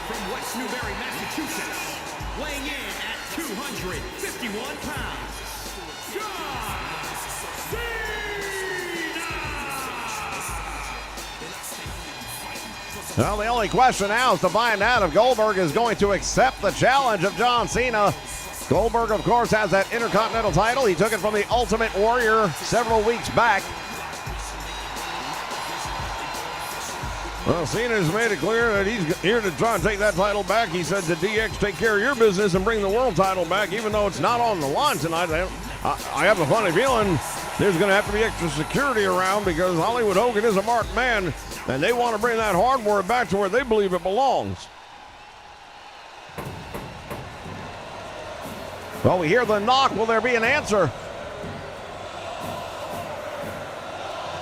from West Newbury, Massachusetts, weighing in at 251 pounds, John Cena! Well, the only question now is to find out if Goldberg is going to accept the challenge of John Cena. Goldberg, of course, has that Intercontinental title. He took it from the Ultimate Warrior several weeks back. Well, Cena's made it clear that he's here to try and take that title back. He said to DX, take care of your business and bring the world title back, even though it's not on the line tonight. I have a funny feeling there's going to have to be extra security around because Hollywood Hogan is a marked man, and they want to bring that hardware back to where they believe it belongs. Well, we hear the knock. Will there be an answer?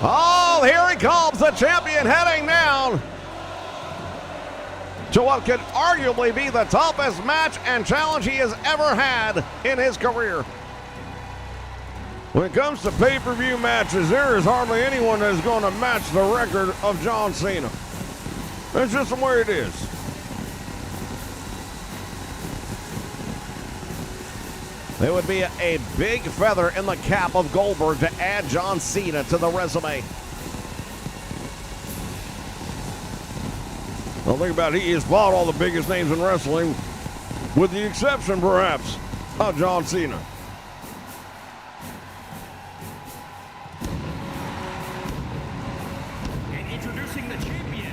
Oh, here he comes, the champion heading down to what could arguably be the toughest match and challenge he has ever had in his career. When it comes to pay-per-view matches, there is hardly anyone that is going to match the record of John Cena. That's just the way it is. It would be a big feather in the cap of Goldberg to add John Cena to the resume. Well, think about it. He has fought all the biggest names in wrestling, with the exception, perhaps, of John Cena. And introducing the champion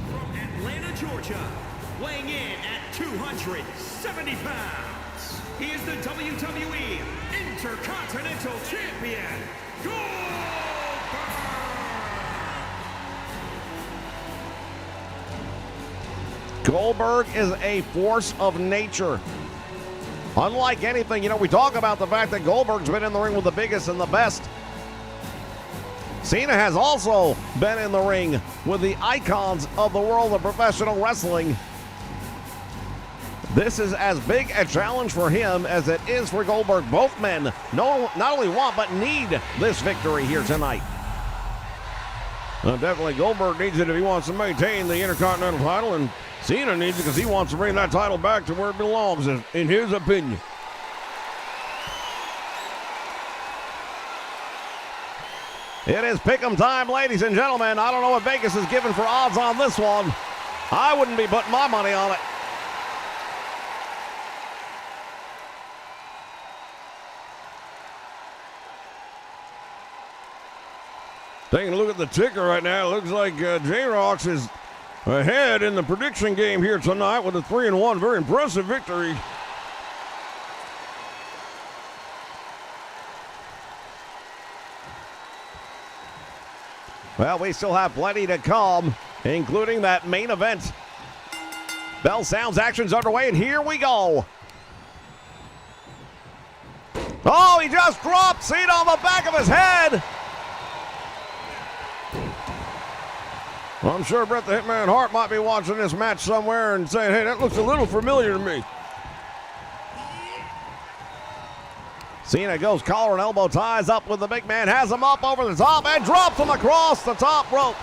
from Atlanta, Georgia, weighing in at 270 pounds. He is the WWE Intercontinental Champion, Goldberg! Goldberg is a force of nature. Unlike anything, we talk about the fact that Goldberg's been in the ring with the biggest and the best. Cena has also been in the ring with the icons of the world of professional wrestling. This is as big a challenge for him as it is for Goldberg. Both men not only want but need this victory here tonight. Definitely Goldberg needs it if he wants to maintain the Intercontinental title, and Cena needs it because he wants to bring that title back to where it belongs, in his opinion. It is pick'em time, ladies and gentlemen. I don't know what Vegas is giving for odds on this one. I wouldn't be putting my money on it. Taking a look at the ticker right now, it looks like J-Rox is ahead in the prediction game here tonight with a 3-1. Very impressive victory. Well, we still have plenty to come, including that main event. Bell sounds, action's underway, and here we go. Oh, he just dropped Cena on the back of his head. Well, I'm sure Bret the Hitman Hart might be watching this match somewhere and saying, hey, that looks a little familiar to me. Cena goes collar and elbow ties up with the big man, has him up over the top and drops him across the top rope.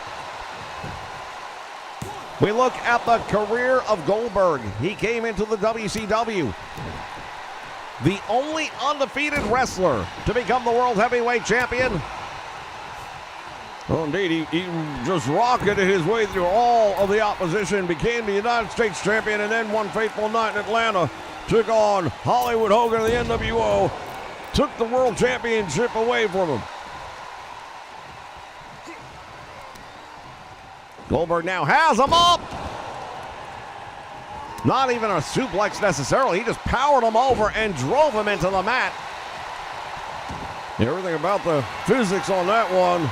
We look at the career of Goldberg. He came into the WCW. The only undefeated wrestler to become the World Heavyweight Champion. Oh, indeed, he just rocketed his way through all of the opposition, became the United States champion, and then one fateful night in Atlanta, took on Hollywood Hogan of the NWO, took the world championship away from him. Goldberg now has him up. Not even a suplex necessarily. He just powered him over and drove him into the mat. Everything about the physics on that one,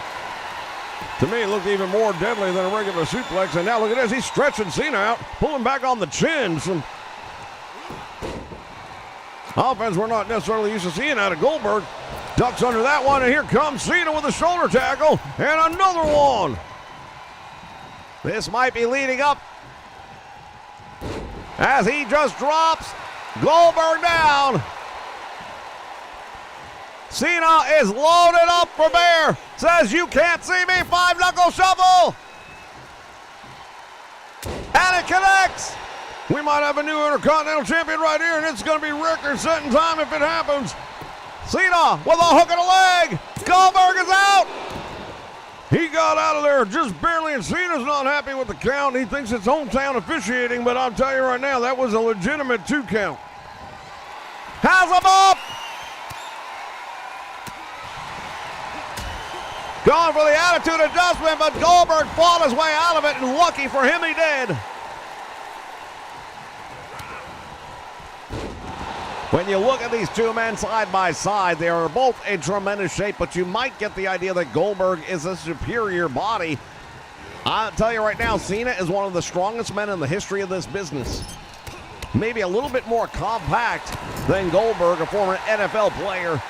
to me, it looked even more deadly than a regular suplex. And now look at this. He's stretching Cena out, pulling back on the chin. Some offense we're not necessarily used to seeing out of Goldberg. Ducks under that one, and here comes Cena with a shoulder tackle, and another one. This might be leading up as he just drops Goldberg down. Cena is loaded up for bear. Says, you can't see me. 5-knuckle shuffle. And it connects. We might have a new Intercontinental Champion right here, and it's going to be record-setting time if it happens. Cena with a hook and a leg. Goldberg is out. He got out of there just barely, and Cena's not happy with the count. He thinks it's hometown officiating, but I'll tell you right now, that was a legitimate 2 count. Has him up. Going for the attitude adjustment, but Goldberg fought his way out of it, and lucky for him he did. When you look at these two men side by side, they are both in tremendous shape, but you might get the idea that Goldberg is a superior body. I'll tell you right now, Cena is one of the strongest men in the history of this business. Maybe a little bit more compact than Goldberg, a former NFL player.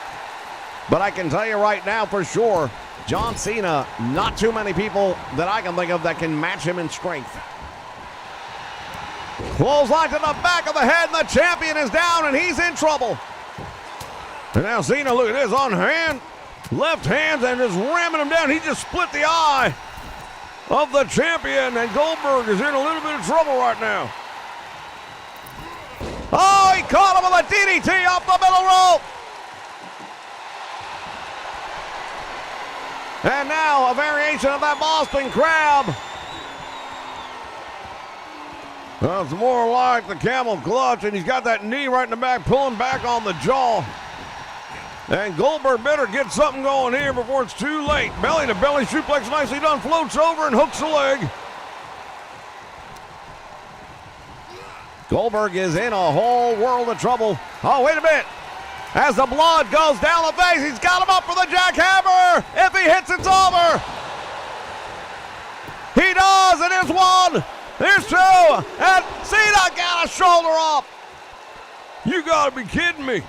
But I can tell you right now for sure, John Cena, not too many people that I can think of that can match him in strength. Clothesline to the back of the head, and the champion is down, and he's in trouble. And now Cena, look at this, on hand, left hand, and just ramming him down. He just split the eye of the champion, and Goldberg is in a little bit of trouble right now. Oh, he caught him with a DDT off the middle rope. And now a variation of that Boston Crab. It's more like the camel clutch, and he's got that knee right in the back, pulling back on the jaw. And Goldberg better get something going here before it's too late. Belly to belly suplex, nicely done, floats over and hooks the leg. Goldberg is in a whole world of trouble. Oh, wait a minute. As the blood goes down the face, he's got him up for the jackhammer. If he hits, it's over. He does. It is 1. There's 2. And Cena got a shoulder up. You gotta be kidding me.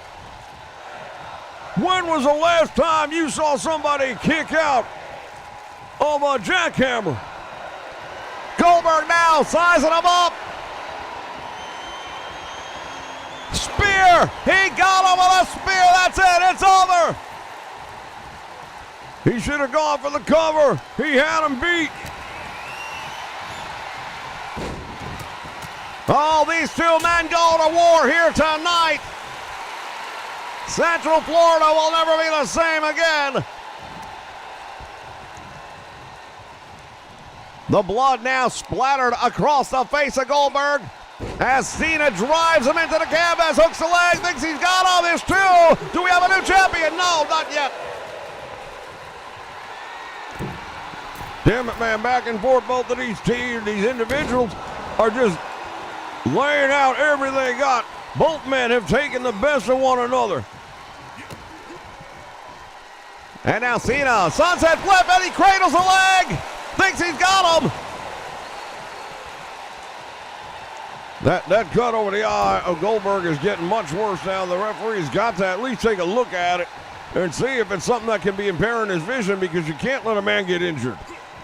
When was the last time you saw somebody kick out of a jackhammer? Goldberg now sizing him up. Spear. He got him with a spear. That's it. It's over. He should have gone for the cover. He had him beat. Oh, these two men go to war here tonight. Central Florida will never be the same again. The blood now splattered across the face of Goldberg as Cena drives him into the canvas, hooks the leg, thinks he's got all this too. Do we have a new champion? No, not yet. Damn it, man, back and forth, both of these teams, these individuals are just laying out everything they got. Both men have taken the best of one another. And now Cena, sunset flip, and he cradles the leg. Thinks he's got him. That cut over the eye of Goldberg is getting much worse now. The referee's got to at least take a look at it and see if it's something that can be impairing his vision, because you can't let a man get injured.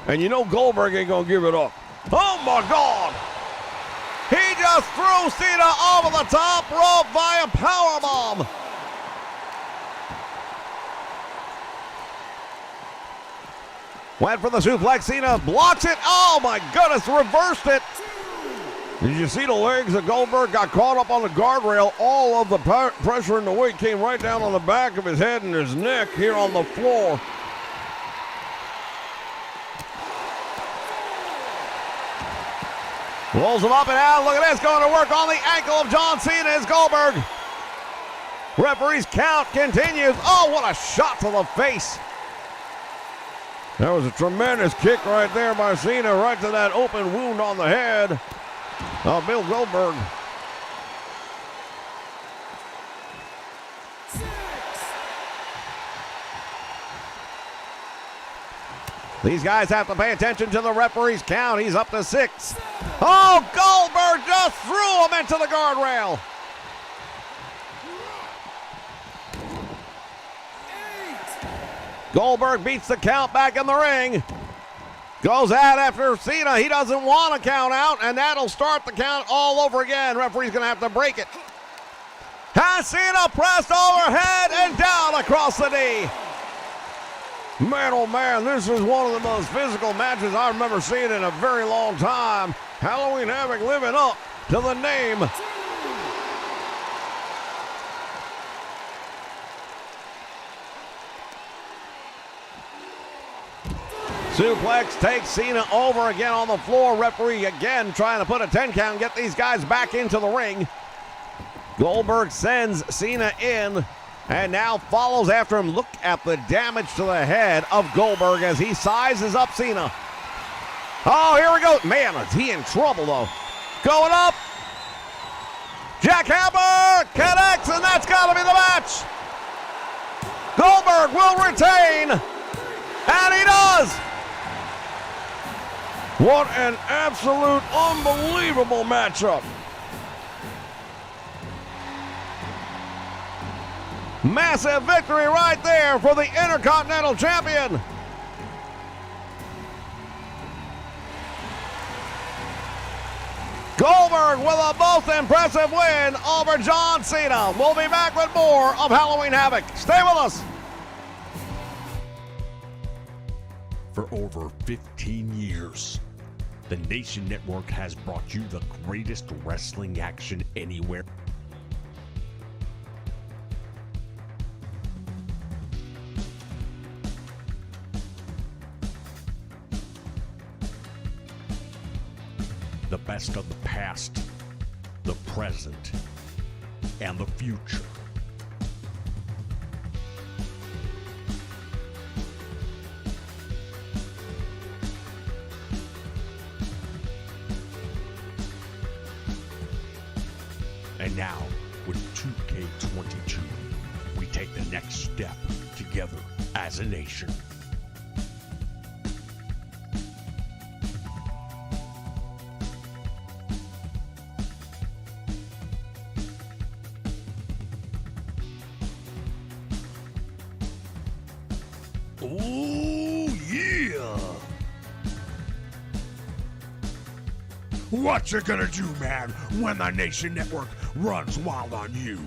And you know Goldberg ain't gonna give it up. Oh my God. He just threw Cena over the top rope via powerbomb. Went for the suplex. Cena blocks it. Oh my goodness, reversed it. Did you see the legs of Goldberg got caught up on the guardrail? All of the pressure and the weight came right down on the back of his head and his neck here on the floor. Rolls him up and out. Look at this, going to work on the ankle of John Cena is Goldberg. Referee's count continues. Oh, what a shot to the face. That was a tremendous kick right there by Cena, right to that open wound on the head of Bill Goldberg. These guys have to pay attention to the referee's count. He's up to 6. Oh, Goldberg just threw him into the guardrail. Goldberg beats the count back in the ring. Goes out after Cena. He doesn't want to count out, and that'll start the count all over again. Referee's going to have to break it. Has Cena pressed overhead and down across the knee. Man, oh man, this is one of the most physical matches I remember seeing in a very long time. Halloween Havoc living up to the name. Suplex takes Cena over again on the floor. Referee again trying to put a 10 count, get these guys back into the ring. Goldberg sends Cena in and now follows after him. Look at the damage to the head of Goldberg as he sizes up Cena. Oh, here we go. Man, is he in trouble though. Going up. Jackhammer connects, and that's got to be the match. Goldberg will retain, and he does. What an absolute unbelievable matchup. Massive victory right there for the Intercontinental Champion. Goldberg with a most impressive win over John Cena. We'll be back with more of Halloween Havoc. Stay with us. For over 15 years, the Nation Network has brought you the greatest wrestling action anywhere. The best of the past, the present, and the future. And now, with 2K22, we take the next step together as a nation. Oh, yeah. What you gonna do, man, when the Nation Network runs wild on you?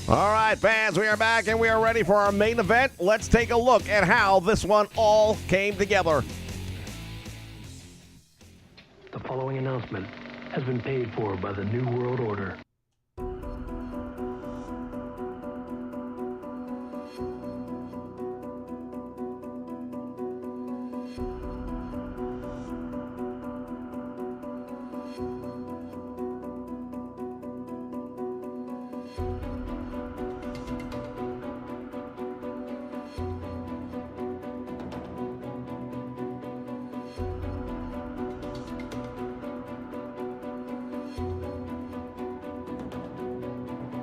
All right, fans, we are back and we are ready for our main event. Let's take a look at how this one all came together. The following announcement has been paid for by the New World Order.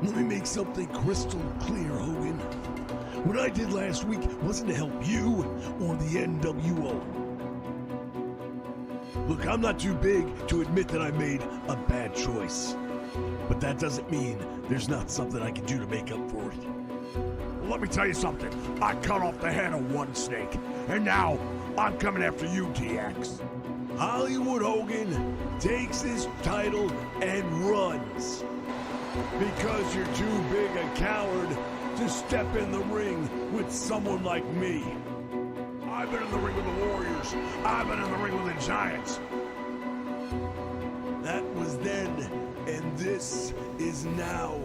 Let me make something crystal clear, Hogan. What I did last week wasn't to help you or the NWO. Look, I'm not too big to admit that I made a bad choice. But that doesn't mean there's not something I can do to make up for it. Well, let me tell you something. I cut off the head of one snake, and now I'm coming after you, DX. Hollywood Hogan takes his title and runs. Because you're too big a coward to step in the ring with someone like me. I've been in the ring with the Warriors. I've been in the ring with the Giants. That was then, and this is now.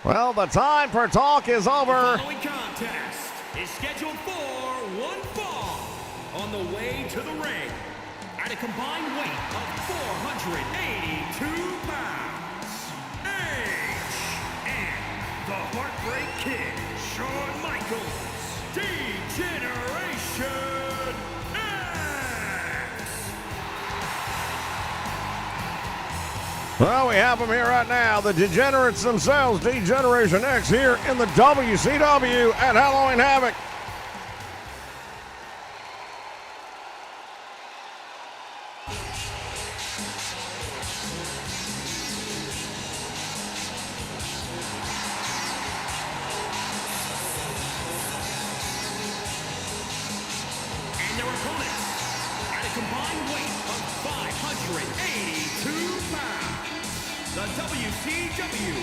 Well, the time for talk is over. The following contest is scheduled for one fall. On the way to the ring, at a combined weight of 482 pounds, Edge and the Heartbreak Kid, Shawn Michaels, D-Generation X. Well, we have them here right now. The Degenerates themselves, D-Generation X, here in the WCW at Halloween Havoc. And their opponents, at a combined weight of 582 pounds, the WCW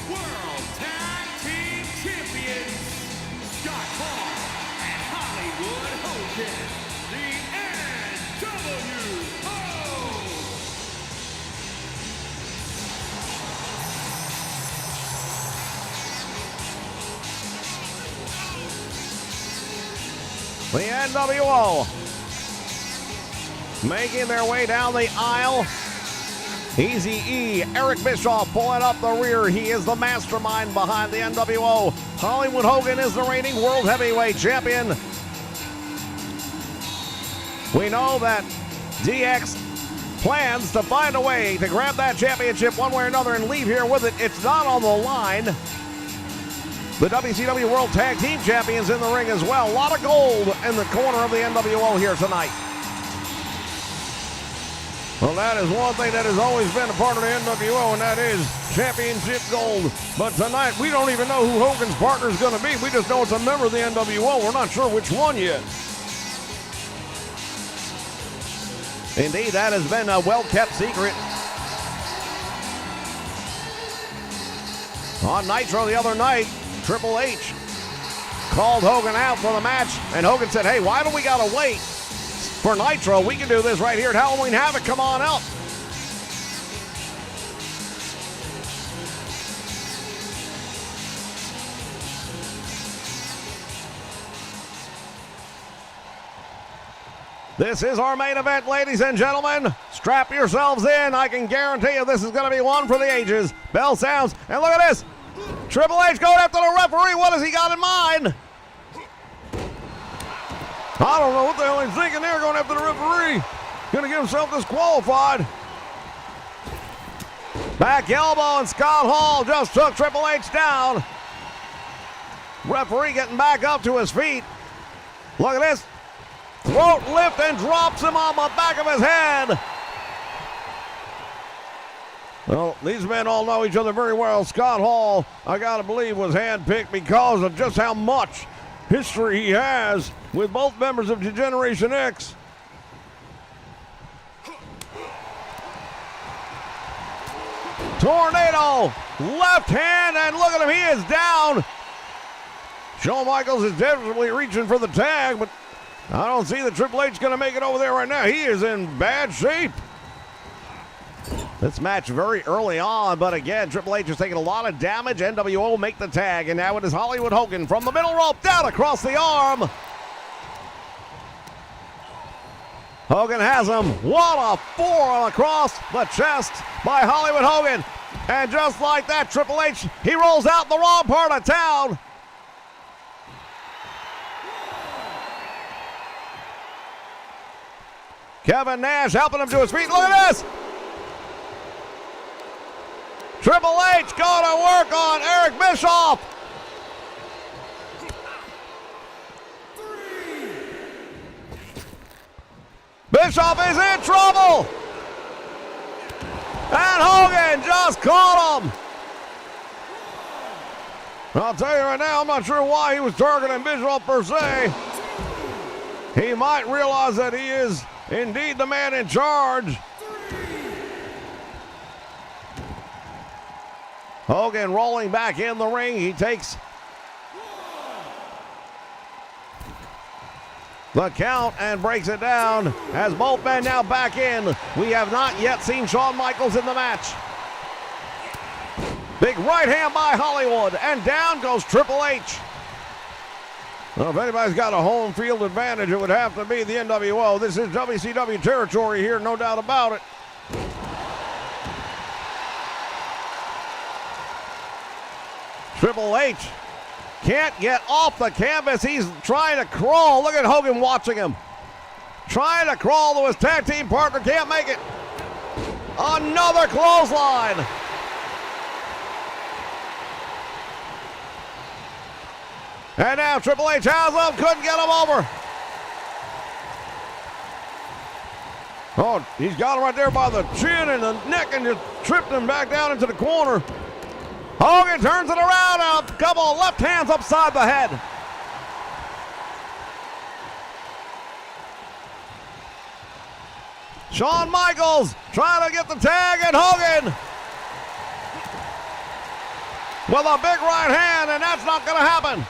World Tag Team Champions, Scott Hall and Hollywood Hogan, the NWO. The NWO making their way down the aisle. Easy E, Eric Bischoff pulling up the rear. He is the mastermind behind the NWO. Hollywood Hogan is the reigning World Heavyweight Champion. We know that DX plans to find a way to grab that championship one way or another and leave here with it. It's not on the line. The WCW World Tag Team Champions in the ring as well. A lot of gold in the corner of the NWO here tonight. Well, that is one thing that has always been a part of the NWO, and that is championship gold. But tonight, we don't even know who Hogan's partner is going to be. We just know it's a member of the NWO. We're not sure which one yet. Indeed, that has been a well-kept secret. On Nitro the other night, Triple H called Hogan out for the match, and Hogan said, hey, why do we got to wait for Nitro? We can do this right here at Halloween Havoc. Come on out. This is our main event, ladies and gentlemen. Strap yourselves in. I can guarantee you this is going to be one for the ages. Bell sounds, and look at this. Triple H going after the referee. What has he got in mind? I don't know what the hell he's thinking there, going after the referee. Gonna get himself disqualified. Back elbow, and Scott Hall just took Triple H down. Referee getting back up to his feet. Look at this. Throat lift and drops him on the back of his head. Well, these men all know each other very well. Scott Hall, I gotta believe, was handpicked because of just how much history he has with both members of Generation X. Tornado, left hand, and look at him, he is down. Shawn Michaels is desperately reaching for the tag, but I don't see that Triple H gonna make it over there right now. He is in bad shape. This match very early on, but again, Triple H is taking a lot of damage. NWO will make the tag, and now it is Hollywood Hogan from the middle rope down across the arm. Hogan has him. What a forearm across the chest by Hollywood Hogan. And just like that, Triple H, he rolls out in the wrong part of town. Kevin Nash helping him to his feet. Look at this. Triple H going to work on Eric Bischoff. Bischoff is in trouble. And Hogan just caught him. I'll tell you right now, I'm not sure why he was targeting Bischoff per se. He might realize that he is indeed the man in charge. Hogan rolling back in the ring. He takes the count and breaks it down as both men now back in. We have not yet seen Shawn Michaels in the match. Big right hand by Hollywood, and down goes Triple H. Well, if anybody's got a home field advantage, it would have to be the NWO. This is WCW territory here, no doubt about it. Triple H can't get off the canvas. He's trying to crawl. Look at Hogan watching him. Trying to crawl to his tag team partner. Can't make it. Another clothesline. And now Triple H has him. Couldn't get him over. Oh, he's got him right there by the chin and the neck and just tripped him back down into the corner. Hogan turns it around, a couple of left hands upside the head. Shawn Michaels trying to get the tag, and Hogan with a big right hand, and that's not going to happen.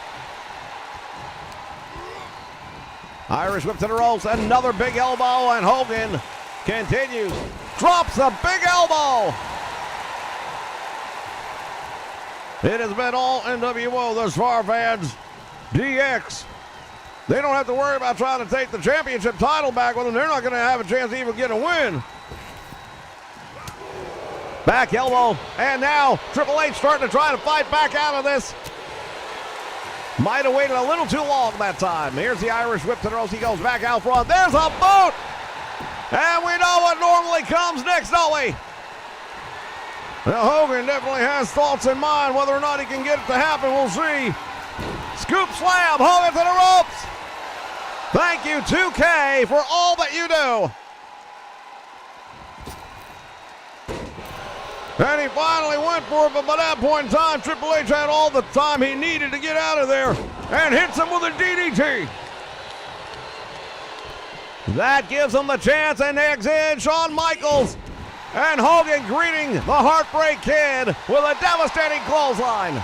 Irish whip to the ropes, another big elbow, and Hogan continues. Drops a big elbow. It has been all NWO thus far, fans. DX, they don't have to worry about trying to take the championship title back with them. They're not going to have a chance to even get a win. Back elbow, and now Triple H starting to try to fight back out of this. Might have waited a little too long that time. Here's the Irish whip to the ropes. He goes back out front. There's a boot! And we know what normally comes next, don't we? Now, Hogan definitely has thoughts in mind. Whether or not he can get it to happen, we'll see. Scoop slam, Hogan to the ropes. Thank you, 2K, for all that you do. And he finally went for it, but by that point in time, Triple H had all the time he needed to get out of there and hits him with a DDT. That gives him the chance, and eggs in Shawn Michaels. And Hogan greeting the Heartbreak Kid with a devastating clothesline.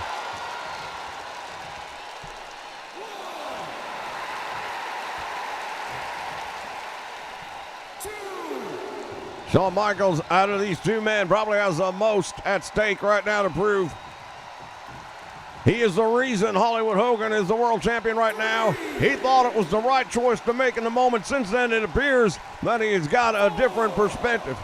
Shawn Michaels, out of these two men, probably has the most at stake right now to prove. He is the reason Hollywood Hogan is the world champion right now. He thought it was the right choice to make in the moment. Since then, it appears that he's got a different perspective.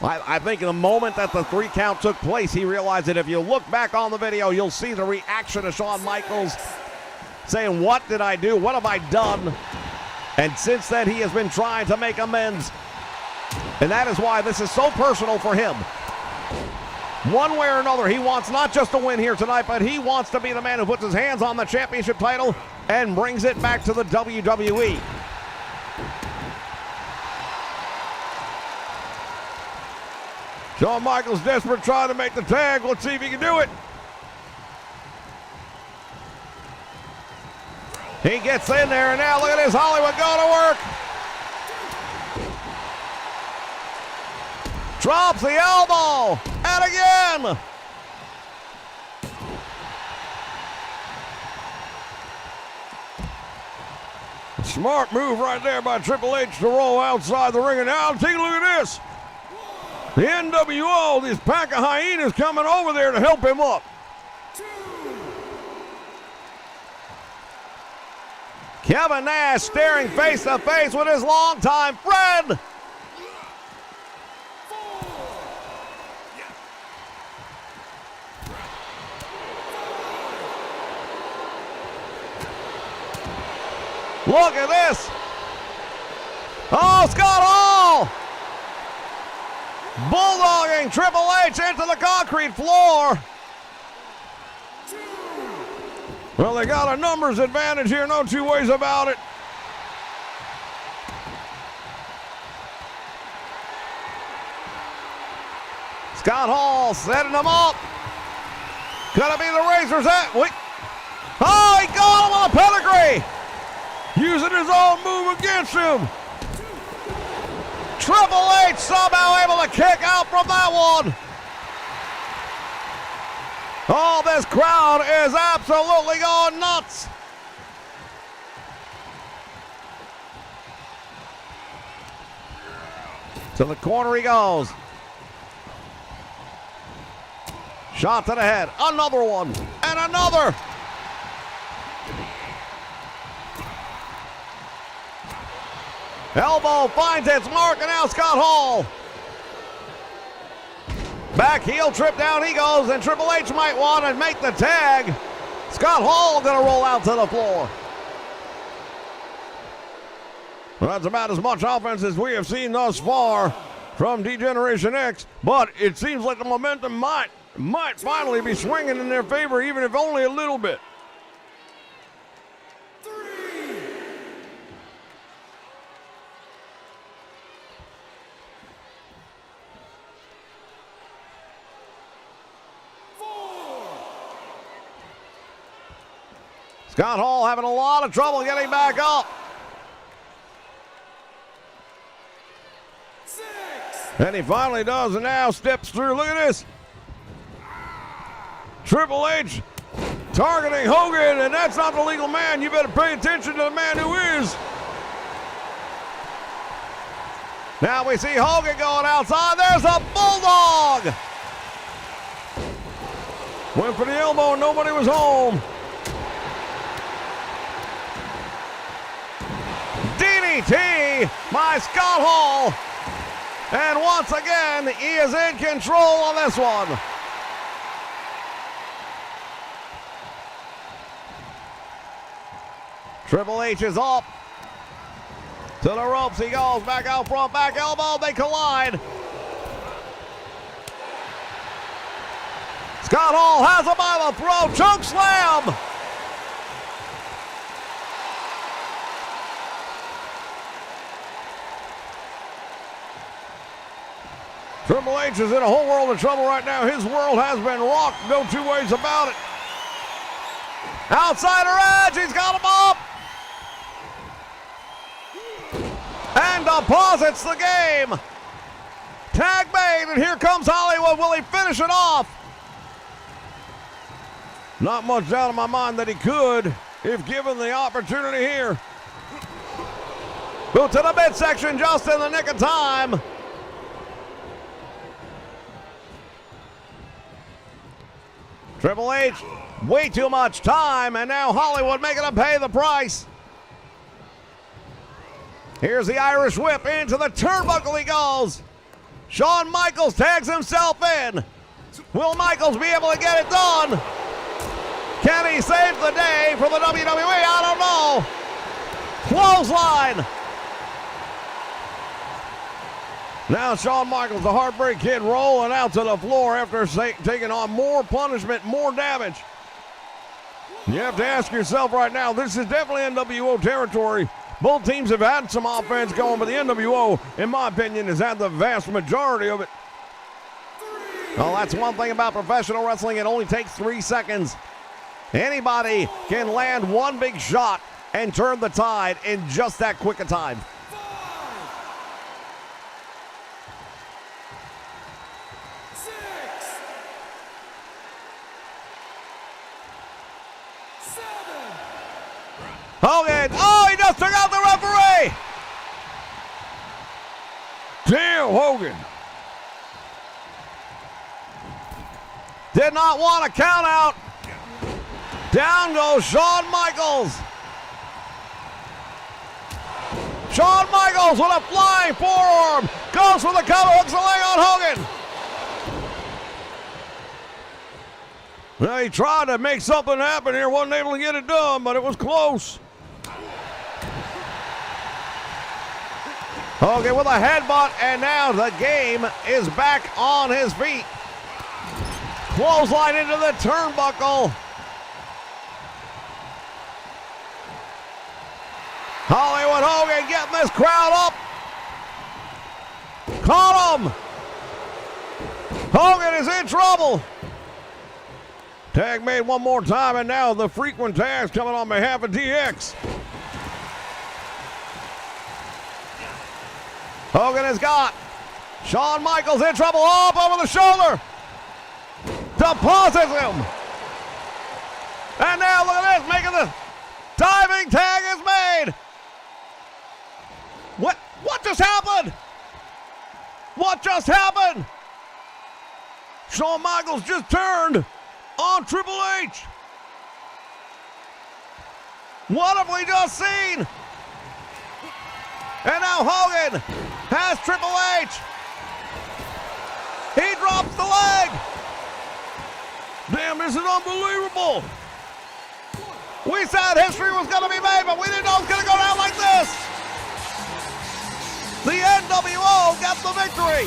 I think the moment that the 3 count took place, he realized that if you look back on the video, you'll see the reaction of Shawn Michaels saying, what did I do? What have I done? And since then, he has been trying to make amends. And that is why this is so personal for him. One way or another, he wants not just to win here tonight, but he wants to be the man who puts his hands on the championship title and brings it back to the WWE. Shawn Michaels desperate trying to make the tag. Let's see if he can do it. He gets in there, and now look at this Hollywood go to work. Drops the elbow, and again. Smart move right there by Triple H to roll outside the ring. And now take a look at this. The NWO, this pack of hyenas coming over there to help him up. Kevin Nash staring face to face with his longtime friend. Look at this. Oh, Scott Hall. Bulldogging Triple H into the concrete floor. Well, they got a numbers advantage here, no two ways about it. Scott Hall setting them up. Gonna be the Razor's at. Wait. Oh, he got him on a pedigree. Using his own move against him. Triple H somehow able to kick out from that one. Oh, this crowd is absolutely going nuts. To the corner he goes. Shot to the head. Another one. And another. Elbow finds its mark, and now Scott Hall. Back heel trip down he goes, and Triple H might want to make the tag. Scott Hall going to roll out to the floor. Well, that's about as much offense as we have seen thus far from D-Generation X, but it seems like the momentum might finally be swinging in their favor, even if only a little bit. Scott Hall having a lot of trouble getting back up. And he finally does, and now steps through. Look at this. Triple H targeting Hogan, and that's not the legal man. You better pay attention to the man who is. Now we see Hogan going outside. There's a bulldog. Went for the elbow, and nobody was home. DDT by Scott Hall. And once again, he is in control on this one. Triple H is up. To the ropes he goes. Back out front, back elbow. They collide. Scott Hall has him by the throat. Choke slam. Triple H is in a whole world of trouble right now. His world has been rocked. No two ways about it. Outsider Edge. He's got him up. And deposits the game. Tag made, and here comes Hollywood. Will he finish it off? Not much doubt in my mind that he could, if given the opportunity here. Boot to the midsection just in the nick of time. Triple H, way too much time, and now Hollywood making him pay the price. Here's the Irish whip into the turnbuckle he goes. Shawn Michaels tags himself in. Will Michaels be able to get it done? Can he save the day for the WWE? I don't know. Clothesline. Now Shawn Michaels, the Heartbreak Kid, rolling out to the floor after taking on more punishment, more damage. You have to ask yourself right now, this is definitely NWO territory. Both teams have had some offense going, but the NWO, in my opinion, has had the vast majority of it. Well, that's one thing about professional wrestling. It only takes 3 seconds. Anybody can land one big shot and turn the tide in just that quick a time. 6, 7. Hogan, oh, he just took out the referee! Damn, Hogan. Did not want a count out. Down goes Shawn Michaels. Shawn Michaels with a flying forearm. Goes for the cover, hooks the leg on Hogan. Well, he tried to make something happen here. Wasn't able to get it done, but it was close. Hogan with a headbutt, and now the game is back on his feet. Clothesline into the turnbuckle. Hollywood Hogan getting this crowd up. Caught him. Hogan is in trouble. Tag made one more time, and now the frequent tags coming on behalf of DX. Hogan has got Shawn Michaels in trouble, up over the shoulder. Deposits him. And now look at this, making the diving tag is made. What just happened? What just happened? Shawn Michaels just turned on Triple H. What have we just seen? And now Hogan has Triple H. He drops the leg. Damn, this is unbelievable. We said history was going to be made, but we didn't know it was going to go down like this. The NWO got the victory.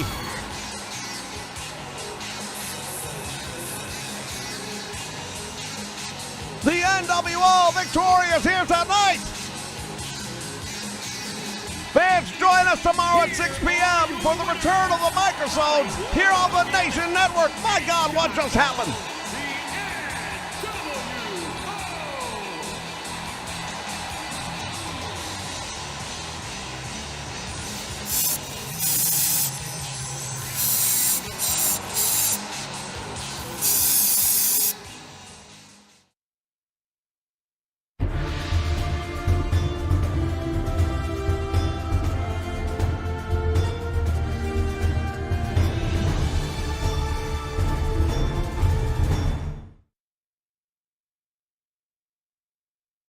The NWO victorious here tonight. Fans, join us tomorrow at 6 p.m. for the return of the microphones here on the Nation Network. My God, what just happened?